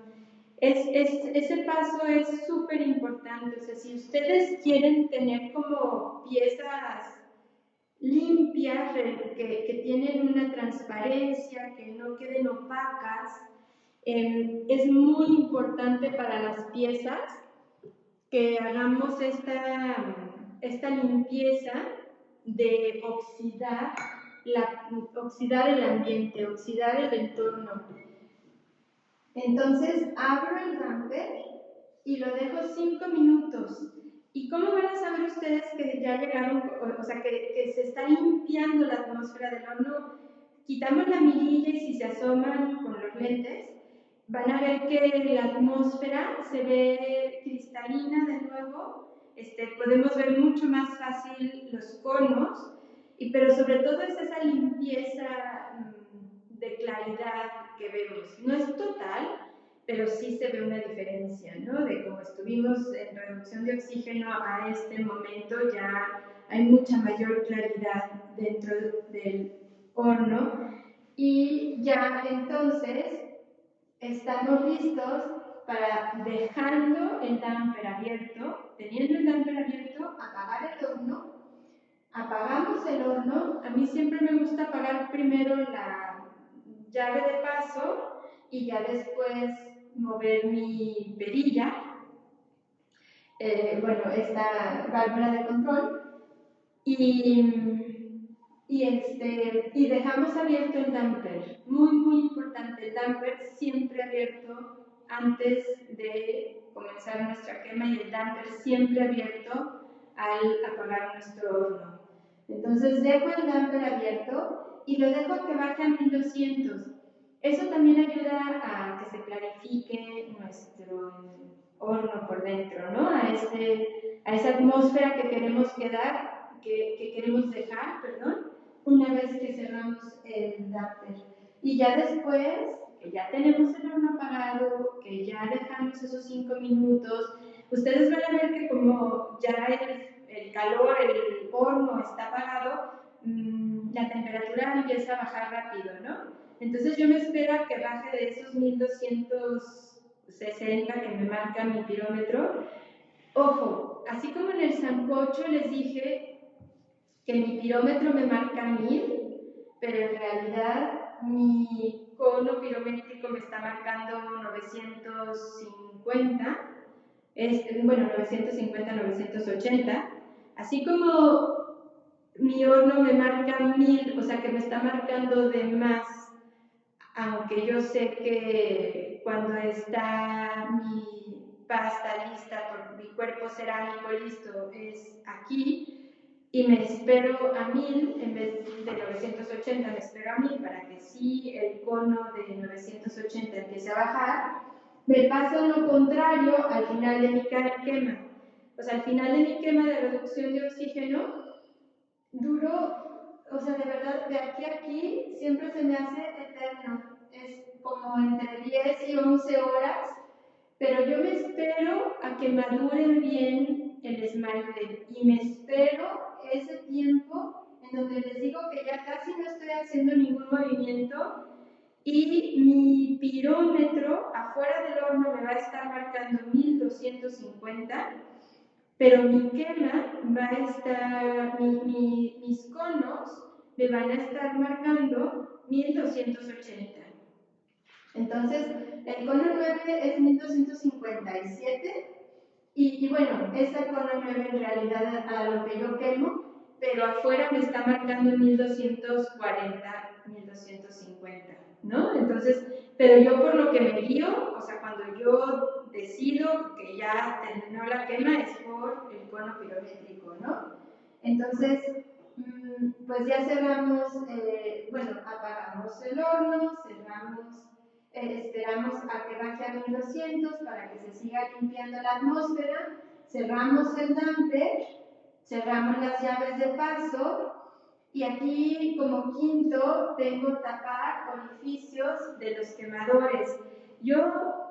Ese paso es súper importante. O sea, si ustedes quieren tener como piezas limpias, que tienen una transparencia, que no queden opacas, es muy importante para las piezas que hagamos esta limpieza de oxidar el ambiente, oxidar el entorno. Entonces abro el damper y lo dejo 5 minutos. ¿Y cómo van a saber ustedes que ya llegaron, o sea, que se está limpiando la atmósfera del horno? Quitamos la mirilla y si se asoman con los lentes, van a ver que la atmósfera se ve cristalina de nuevo. Podemos ver mucho más fácil los conos, pero sobre todo es esa limpieza de claridad que vemos. No es total, pero sí se ve una diferencia, ¿no? De cómo estuvimos en reducción de oxígeno a este momento, ya hay mucha mayor claridad dentro del horno, y ya entonces estamos listos para, dejando el damper abierto, teniendo el damper abierto, apagar el horno. Apagamos el horno. A mí siempre me gusta apagar primero la llave de paso y ya después mover mi perilla, esta válvula de control, y dejamos abierto el damper. Muy importante, el damper siempre abierto antes de comenzar nuestra quema, y el damper siempre abierto al apagar nuestro horno. Entonces dejo el damper abierto y lo dejo que baje a 1200. Eso también ayuda a que se clarifique nuestro horno por dentro, ¿no? A esa atmósfera que queremos que queremos dejar, perdón, una vez que cerramos el damper. Y ya después, que ya tenemos el horno apagado, que ya dejamos esos 5 minutos, ustedes van a ver que como ya el calor, el horno está apagado, la temperatura empieza a bajar rápido, ¿no? Entonces yo me espero a que baje de esos 1260 que me marca mi pirómetro. Ojo, así como en el sancocho les dije que mi pirómetro me marca 1000, pero en realidad mi cono pirométrico me está marcando 950, bueno, 950, 980, así como mi horno me marca 1000, o sea que me está marcando de más, aunque yo sé que cuando está mi pasta lista, por mi cuerpo cerámico listo, es aquí, y me espero a 1000 en vez de 980, me espero a 1000 para que sí el cono de 980 empiece a bajar. Me paso lo contrario al final de mi quema. Pues al final de mi quema de reducción de oxígeno, duro, o sea, de verdad, de aquí a aquí siempre se me hace eterno. Es como entre 10 y 11 horas, pero yo me espero a que maduren bien el esmalte y me espero ese tiempo en donde les digo que ya casi no estoy haciendo ningún movimiento y mi pirómetro afuera del horno me va a estar marcando 1250, pero mi quema va a estar, mis conos me van a estar marcando 1280. Entonces, el cono 9 es 1257 y bueno, ese cono 9 en realidad a lo que yo quemo, pero afuera me está marcando 1240, 1250, ¿no? Entonces, pero yo por lo que me guío, o sea, cuando yo decido que ya terminó la quema es por el cono pirométrico, ¿no? Entonces, pues ya cerramos, bueno, apagamos el horno, cerramos, esperamos a que baje a 1200 para que se siga limpiando la atmósfera, cerramos el damper, cerramos las llaves de paso y aquí como quinto tengo tapar orificios de los quemadores. Yo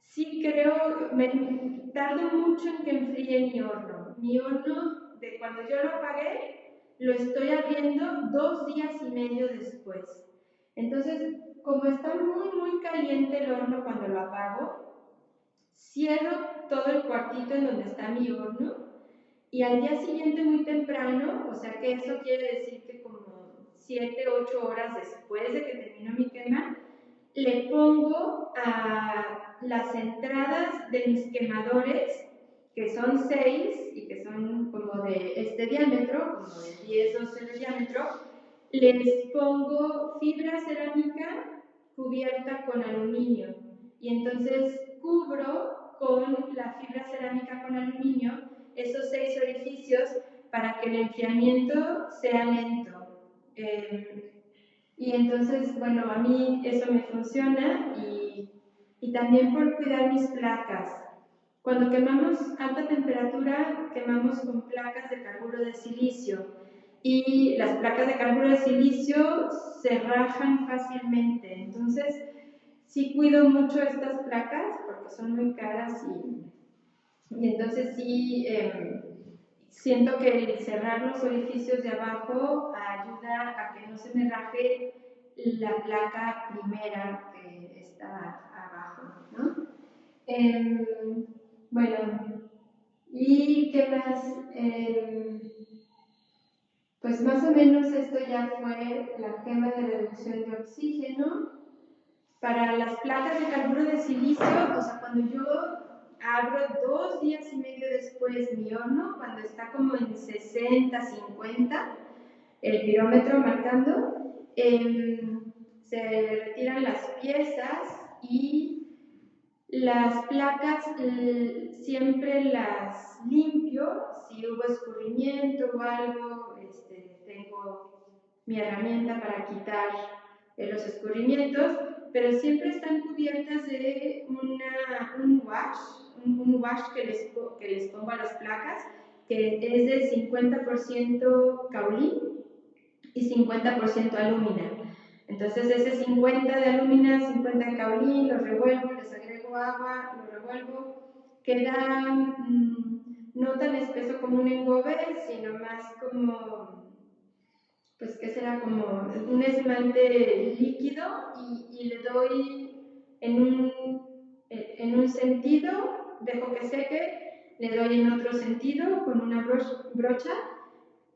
sí creo, me tardo mucho en que enfríe mi horno. Mi horno, de cuando yo lo apagué, lo estoy abriendo 2 días y medio después. Entonces, como está muy, muy caliente el horno cuando lo apago, cierro todo el cuartito en donde está mi horno y al día siguiente muy temprano, o sea que eso quiere decir que como 7, 8 horas después de que termino mi quema, le pongo a las entradas de mis quemadores, que son 6 y que son como de este diámetro, como de 10, 12 de diámetro, les pongo fibra cerámica cubierta con aluminio. Y entonces cubro con la fibra cerámica con aluminio esos 6 orificios para que el enfriamiento sea lento. Y entonces, bueno, a mí eso me funciona y también por cuidar mis placas. Cuando quemamos alta temperatura, quemamos con placas de carburo de silicio y las placas de carburo de silicio se rajan fácilmente. Entonces, sí cuido mucho estas placas porque son muy caras y entonces sí siento que el cerrar los orificios de abajo ayuda a que no se me raje la placa primera que está abajo, ¿no? Bueno, ¿y qué más? Pues más o menos esto ya fue la quema de reducción de oxígeno. Para las placas de carburo de silicio, o sea, cuando yo abro 2 días y medio después mi horno, cuando está como en 60, 50, el pirómetro marcando, se retiran las piezas y las placas siempre las limpio. Si hubo escurrimiento o algo, tengo mi herramienta para quitar los escurrimientos. pero siempre están cubiertas de un wash que les pongo a las placas, que es de 50% caolín y 50% alúmina. Entonces ese 50 de alúmina, 50 de caolín, los revuelvo, les agrego agua, lo revuelvo, queda no tan espeso como un engobe, sino más como, pues que será como un esmalte líquido y le doy en un sentido, dejo que seque, le doy en otro sentido con una brocha,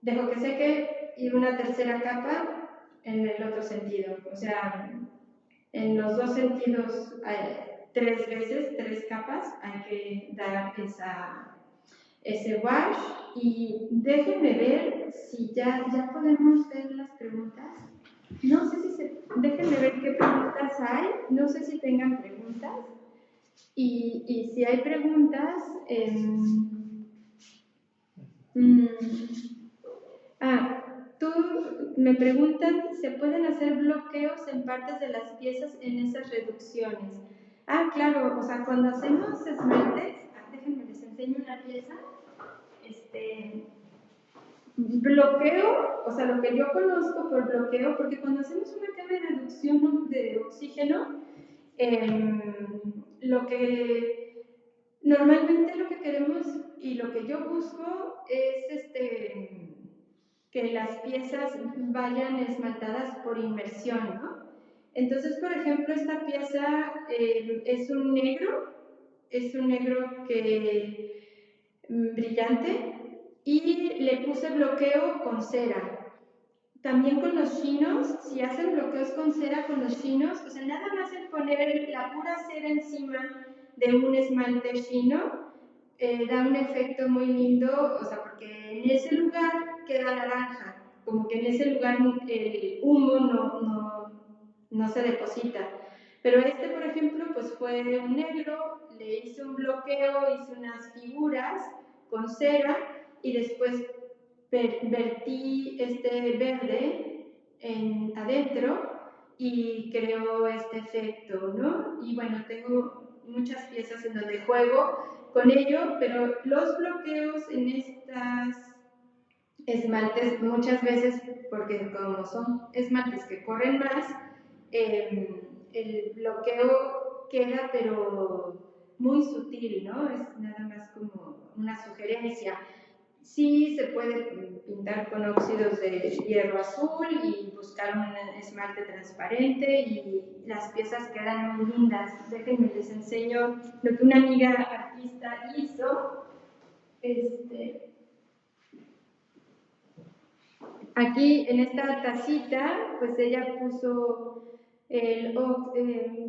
dejo que seque y una tercera capa en el otro sentido. O sea, en los dos sentidos, 3 veces, 3 capas, hay que dar ese wash. Y déjenme ver si ya podemos ver las preguntas. No sé déjenme ver qué preguntas hay. No sé si tengan preguntas. Y si hay preguntas, tú me preguntan, ¿se pueden hacer bloqueos en partes de las piezas en esas reducciones? Claro, o sea, cuando hacemos esmaltes, déjenme les enseño una pieza. Bloqueo, o sea, lo que yo conozco por bloqueo, porque cuando hacemos una cama de reducción de oxígeno, normalmente lo que queremos y lo que yo busco es que las piezas vayan esmaltadas por inmersión, ¿no? Entonces, por ejemplo, esta pieza es un negro brillante, y le puse bloqueo con cera. También con los chinos, si hacen bloqueos con cera con los chinos, o sea, nada más el poner la pura cera encima de un esmalte chino, da un efecto muy lindo, o sea, porque en ese lugar queda naranja, como que en ese lugar el humo no se deposita. Pero por ejemplo, pues fue un negro, le hice un bloqueo, hice unas figuras con cera y después vertí verde adentro y creó este efecto, ¿no? Y bueno, tengo muchas piezas en donde juego con ello, pero los bloqueos en estas esmaltes muchas veces, porque como son esmaltes que corren más, el bloqueo queda pero muy sutil, ¿no? Es nada más como una sugerencia. Sí se puede pintar con óxidos de hierro azul y buscar un esmalte transparente y las piezas quedan muy lindas. Déjenme les enseño lo que una amiga artista hizo. Aquí en esta tacita, pues ella puso el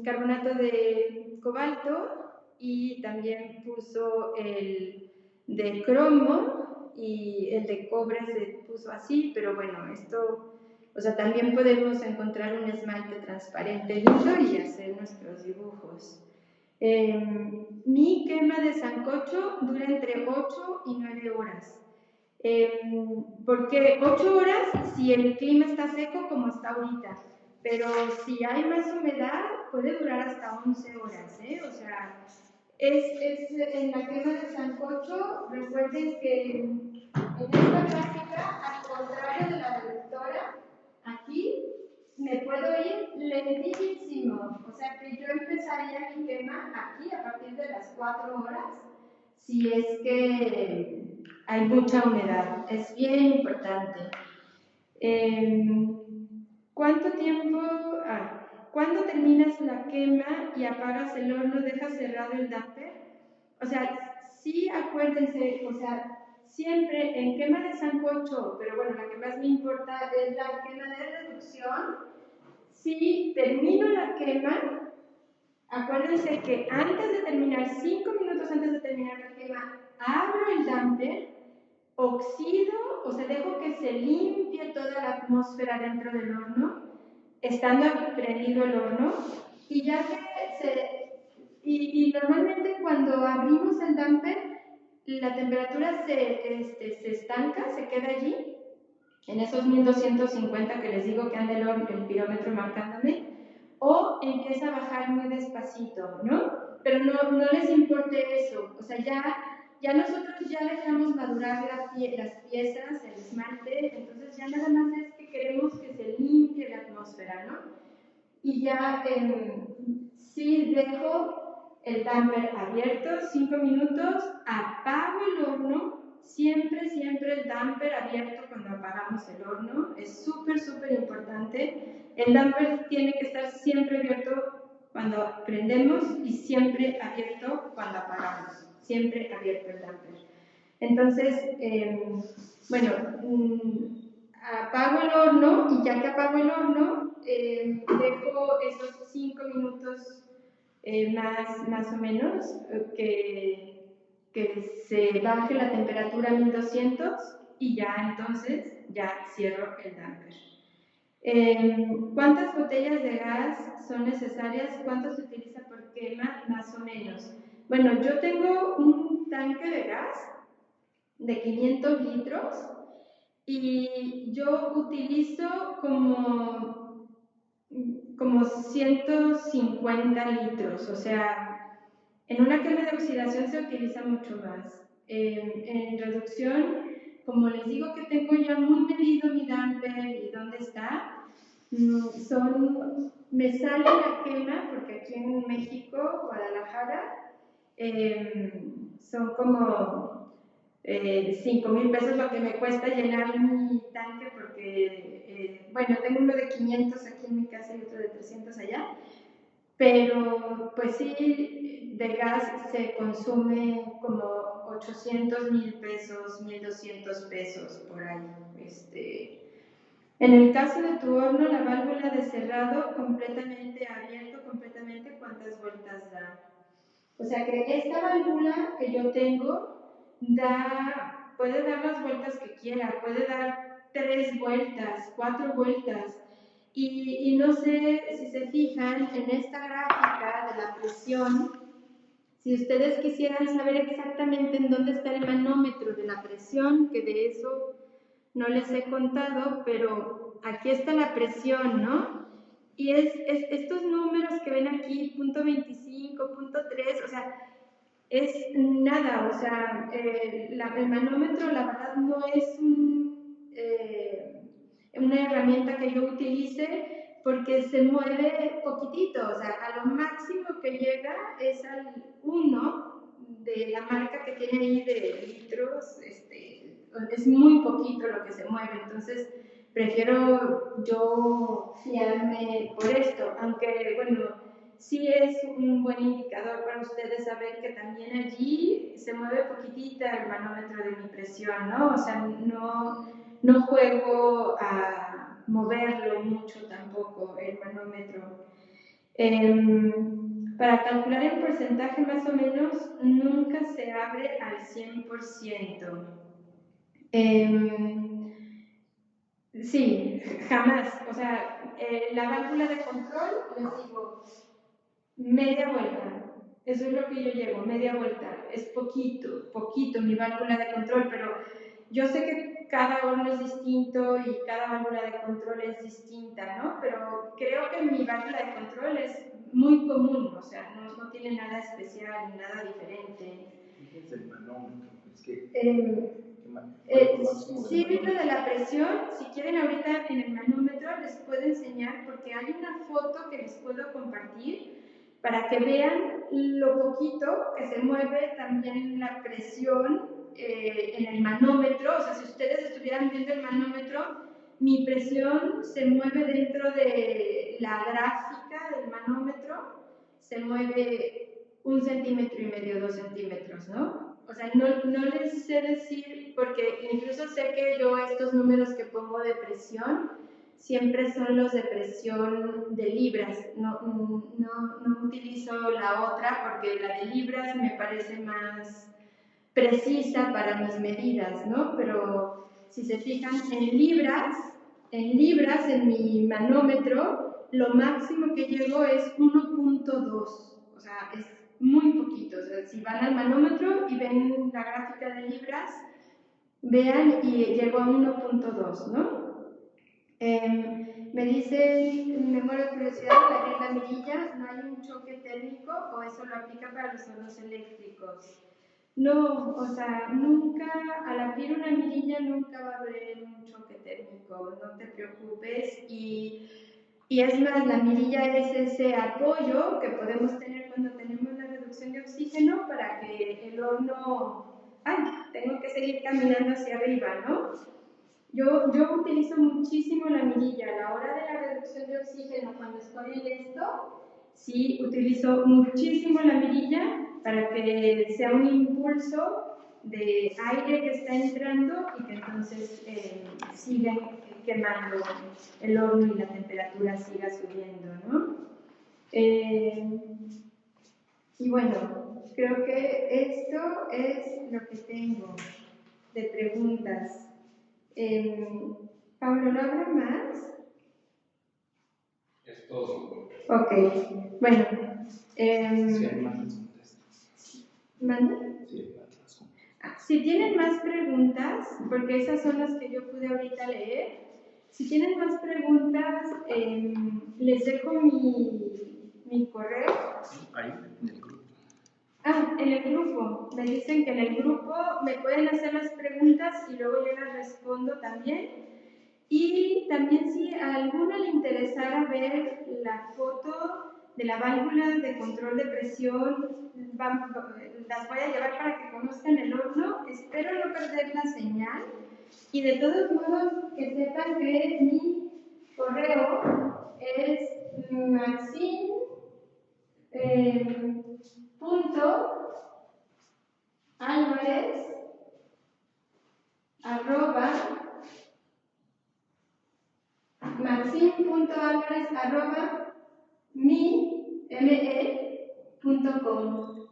carbonato de cobalto y también puso el de cromo y el de cobre se puso así, pero bueno, o sea, también podemos encontrar un esmalte transparente lindo y hacer nuestros dibujos. Mi quema de sancocho dura entre 8 y 9 horas. Porque 8 horas si el clima está seco como está ahorita, pero si hay más humedad puede durar hasta 11 horas, O sea, en la quema de sancocho, recuerden que en esta gráfica, al contrario de la reductora, aquí me puedo ir lentísimo, o sea que yo empezaría mi quema aquí a partir de las 4 horas, si es que hay mucha humedad, es bien importante. ¿Cuánto tiempo? ¿Cuándo terminas la quema y apagas el horno, dejas cerrado el damper? O sea, sí acuérdense, o sea, siempre en quema de sancocho, pero bueno, la que más me importa es la quema de reducción. Si termino la quema, acuérdense que antes de terminar, 5 minutos antes de terminar la quema, abro el damper, oxido, o sea, dejo que se limpie toda la atmósfera dentro del horno, estando prendido el horno, y ya que y normalmente cuando abrimos el damper, la temperatura se estanca, se queda allí, en esos 1250 que les digo que anda el pirómetro marcándome, o empieza a bajar muy despacito, ¿no? Pero no les importe eso, o sea, ya nosotros ya dejamos madurar las piezas, el esmalte, entonces ya nada más es que queremos que se limpie la atmósfera, ¿no? Y ya sí dejo el damper abierto 5 minutos, apago el horno, siempre el damper abierto cuando apagamos el horno, es súper importante. El damper tiene que estar siempre abierto cuando prendemos y siempre abierto cuando apagamos, siempre abierto el damper. Entonces, bueno, apago el horno y ya que apago el horno, dejo esos 5 minutos más o menos que se baje la temperatura a 1200 y ya entonces ya cierro el damper. ¿Cuántas botellas de gas son necesarias? ¿Cuánto se utiliza por quema? Más o menos. Bueno, yo tengo un tanque de gas de 500 litros y yo utilizo como 150 litros, o sea, en una quema de oxidación se utiliza mucho más. En reducción, como les digo que tengo ya muy medido mi damper y dónde está, me sale la quema, porque aquí en México, Guadalajara, son como 5,000 pesos lo que me cuesta llenar mi tanque, porque, bueno, tengo uno de 500 aquí en mi casa y otro de 300 allá, pero pues sí, de gas se consume como 800,000 pesos, 1,200 pesos por ahí. En el caso de tu horno, la válvula de cerrado completamente abierto, ¿cuántas vueltas da? O sea que esta válvula que yo tengo puede dar las vueltas que quiera, puede dar 3 vueltas, 4 vueltas. Y no sé si se fijan en esta gráfica de la presión, si ustedes quisieran saber exactamente en dónde está el manómetro de la presión, que de eso no les he contado, pero aquí está la presión, ¿no? Y estos números que ven aquí, punto 25, punto 3, o sea, es nada, o sea, el manómetro la verdad no es una herramienta que yo utilice porque se mueve poquitito, o sea, a lo máximo que llega es al 1 de la marca que tiene ahí de litros, es muy poquito lo que se mueve, entonces prefiero yo fiarme por esto, aunque bueno, sí es un buen indicador para ustedes saber que también allí se mueve poquitita el manómetro de mi presión, ¿no? O sea, no juego a moverlo mucho tampoco el manómetro. Para calcular el porcentaje más o menos, nunca se abre al 100%. Sí, jamás. O sea, la válvula de control, les digo, media vuelta. Eso es lo que yo llevo, media vuelta. Es poquito mi válvula de control, pero yo sé que cada horno es distinto y cada válvula de control es distinta, ¿no? Pero creo que mi válvula de control es muy común, o sea, no tiene nada especial ni nada diferente. ¿Qué es el manómetro? Es que... sí, lo de la presión, si quieren ahorita en el manómetro les puedo enseñar porque hay una foto que les puedo compartir para que vean lo poquito que se mueve también la presión en el manómetro. O sea, si ustedes estuvieran viendo el manómetro, mi presión se mueve dentro de la gráfica del manómetro, se mueve 1,5 centímetros, 2 centímetros, ¿no? O sea, no les sé decir, porque incluso sé que yo estos números que pongo de presión siempre son los de presión de libras, no utilizo la otra porque la de libras me parece más precisa para mis medidas, ¿no? Pero si se fijan en libras en mi manómetro, lo máximo que llego es 1,2, o sea, es muy poquito. O sea, si van al manómetro y ven la gráfica de libras, vean y llego a 1,2, ¿no? Me muero de curiosidad, en la mirilla no hay un choque térmico o eso lo aplica para los hornos eléctricos. No, o sea, nunca, al abrir una mirilla nunca va a haber un choque térmico, no te preocupes. Y es más, la mirilla es ese apoyo que podemos tener cuando tenemos la reducción de oxígeno para que el horno... ¡Ay! Tengo que seguir caminando hacia arriba, ¿no? Yo utilizo muchísimo la mirilla. A la hora de la reducción de oxígeno, cuando estoy en esto, sí utilizo muchísimo la mirilla para que sea un impulso de aire que está entrando y que entonces siga quemando el horno y la temperatura siga subiendo, ¿no? Y bueno, creo que esto es lo que tengo de preguntas. Pablo, ¿no habrá más? Es todo. Ok, bueno. Si hay más preguntas. ¿Mande? Si tienen más preguntas, porque esas son las que yo pude ahorita leer, si tienen más preguntas, les dejo mi correo. Ahí, en el grupo. Ah, en el grupo. Me dicen que en el grupo me pueden hacer las preguntas y luego yo las respondo también. Y también si a alguno le interesara ver la foto de la válvula de control de presión, las voy a llevar para que conozcan el horno. Espero no perder la señal. Y de todos modos, que sepan que mi correo es maxim Álvarez me.com.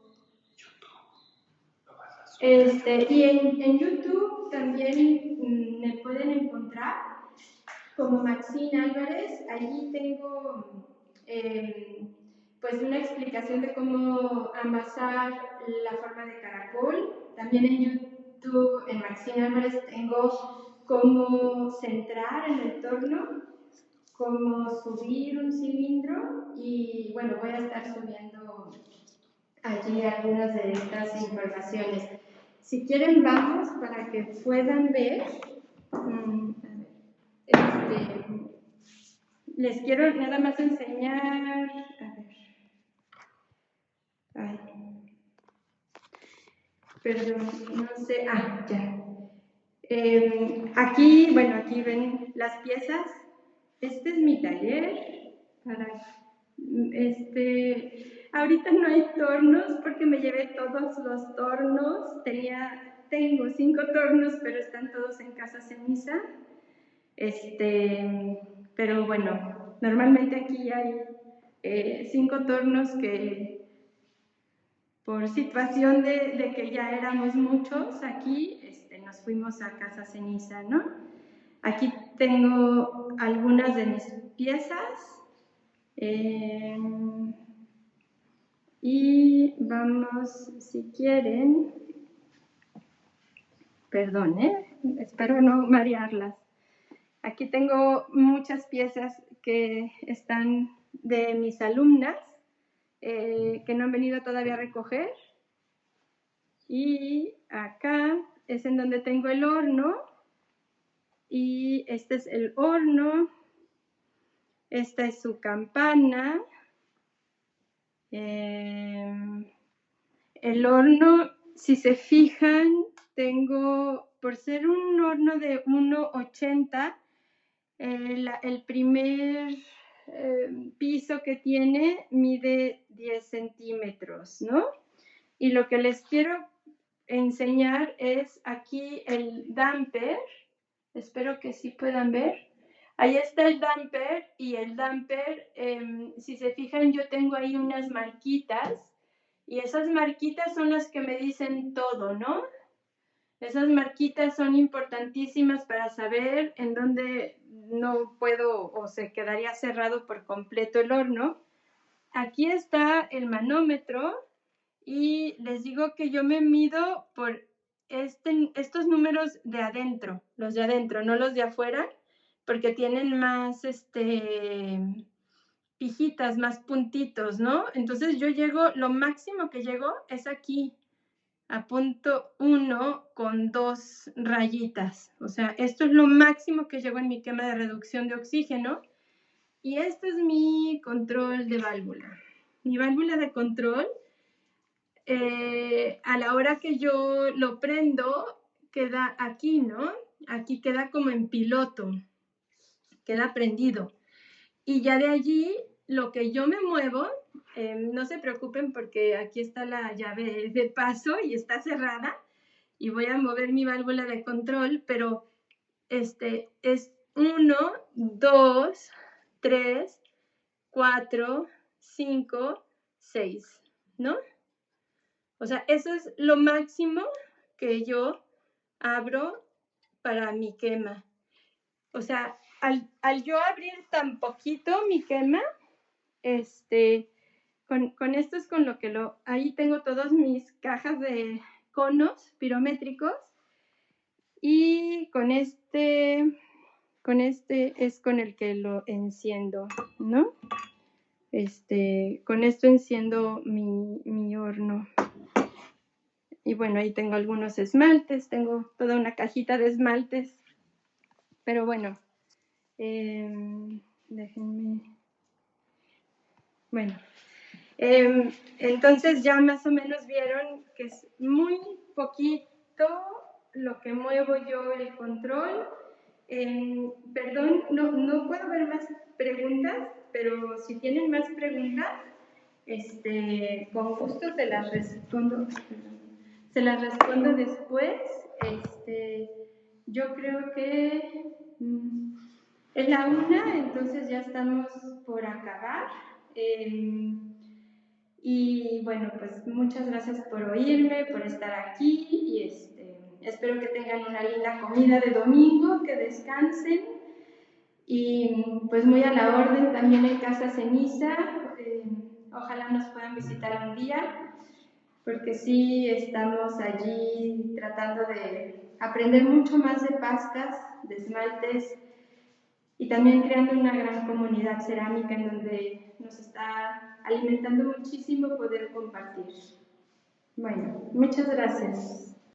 Y en YouTube también me pueden encontrar como Maxine Álvarez. Allí tengo pues una explicación de cómo amasar la forma de caracol. También en YouTube, en Maxine Álvarez, tengo cómo centrar en el torno, cómo subir un cilindro y bueno, voy a estar subiendo allí algunas de estas informaciones. Si quieren, vamos para que puedan ver. Les quiero nada más enseñar. A ver. Ay. Perdón, no sé. Ah, ya. Aquí ven las piezas. Este es mi taller. Ahorita no hay tornos porque me llevé todos los tornos. Tengo 5 tornos, pero están todos en Casa Ceniza. Pero bueno, normalmente aquí hay 5 tornos que por situación de que ya éramos muchos aquí, nos fuimos a Casa Ceniza, ¿no? Aquí tengo algunas de mis piezas. Y vamos, si quieren, perdón, espero no marearlas. Aquí tengo muchas piezas que están de mis alumnas, que no han venido todavía a recoger. Y acá es en donde tengo el horno. Y este es el horno. Esta es su campana. El horno, si se fijan, tengo, por ser un horno de 1,80, el primer piso que tiene mide 10 centímetros, ¿no? Y lo que les quiero enseñar es aquí el damper. Espero que sí puedan ver. Ahí está el damper y el damper, si se fijan, yo tengo ahí unas marquitas y esas marquitas son las que me dicen todo, ¿no? Esas marquitas son importantísimas para saber en dónde no puedo o se quedaría cerrado por completo el horno. Aquí está el manómetro y les digo que yo me mido por estos números de adentro, los de adentro, no los de afuera, porque tienen más pijitas, más puntitos, ¿no? Entonces yo llego, lo máximo que llego es aquí, a punto 1 con 2 rayitas. O sea, esto es lo máximo que llego en mi quema de reducción de oxígeno. Y este es mi control de válvula. Mi válvula de control, a la hora que yo lo prendo, queda aquí, ¿no? Aquí queda como en piloto, queda prendido. Y ya de allí, lo que yo me muevo, no se preocupen porque aquí está la llave de paso y está cerrada y voy a mover mi válvula de control, pero es 1, 2, 3, 4, 5, 6, ¿no? O sea, eso es lo máximo que yo abro para mi quema. O sea, al yo abrir tan poquito mi quema, con esto es con lo que ahí tengo todas mis cajas de conos pirométricos y con este es con el que lo enciendo, ¿no? Con esto enciendo mi horno. Y bueno, ahí tengo algunos esmaltes, tengo toda una cajita de esmaltes. Pero bueno, déjenme. Bueno, entonces ya más o menos vieron que es muy poquito lo que muevo yo el control. Perdón, no puedo ver más preguntas, pero si tienen más preguntas, con gusto se las respondo. Se las respondo después. Yo creo que es la 1, entonces ya estamos por acabar. Y bueno, pues muchas gracias por oírme, por estar aquí y espero que tengan una linda comida de domingo, que descansen y pues muy a la orden también en Casa Ceniza. Ojalá nos puedan visitar un día, porque sí estamos allí tratando de aprender mucho más de pastas, de esmaltes y también creando una gran comunidad cerámica en donde nos está alimentando muchísimo poder compartir. Bueno, muchas gracias.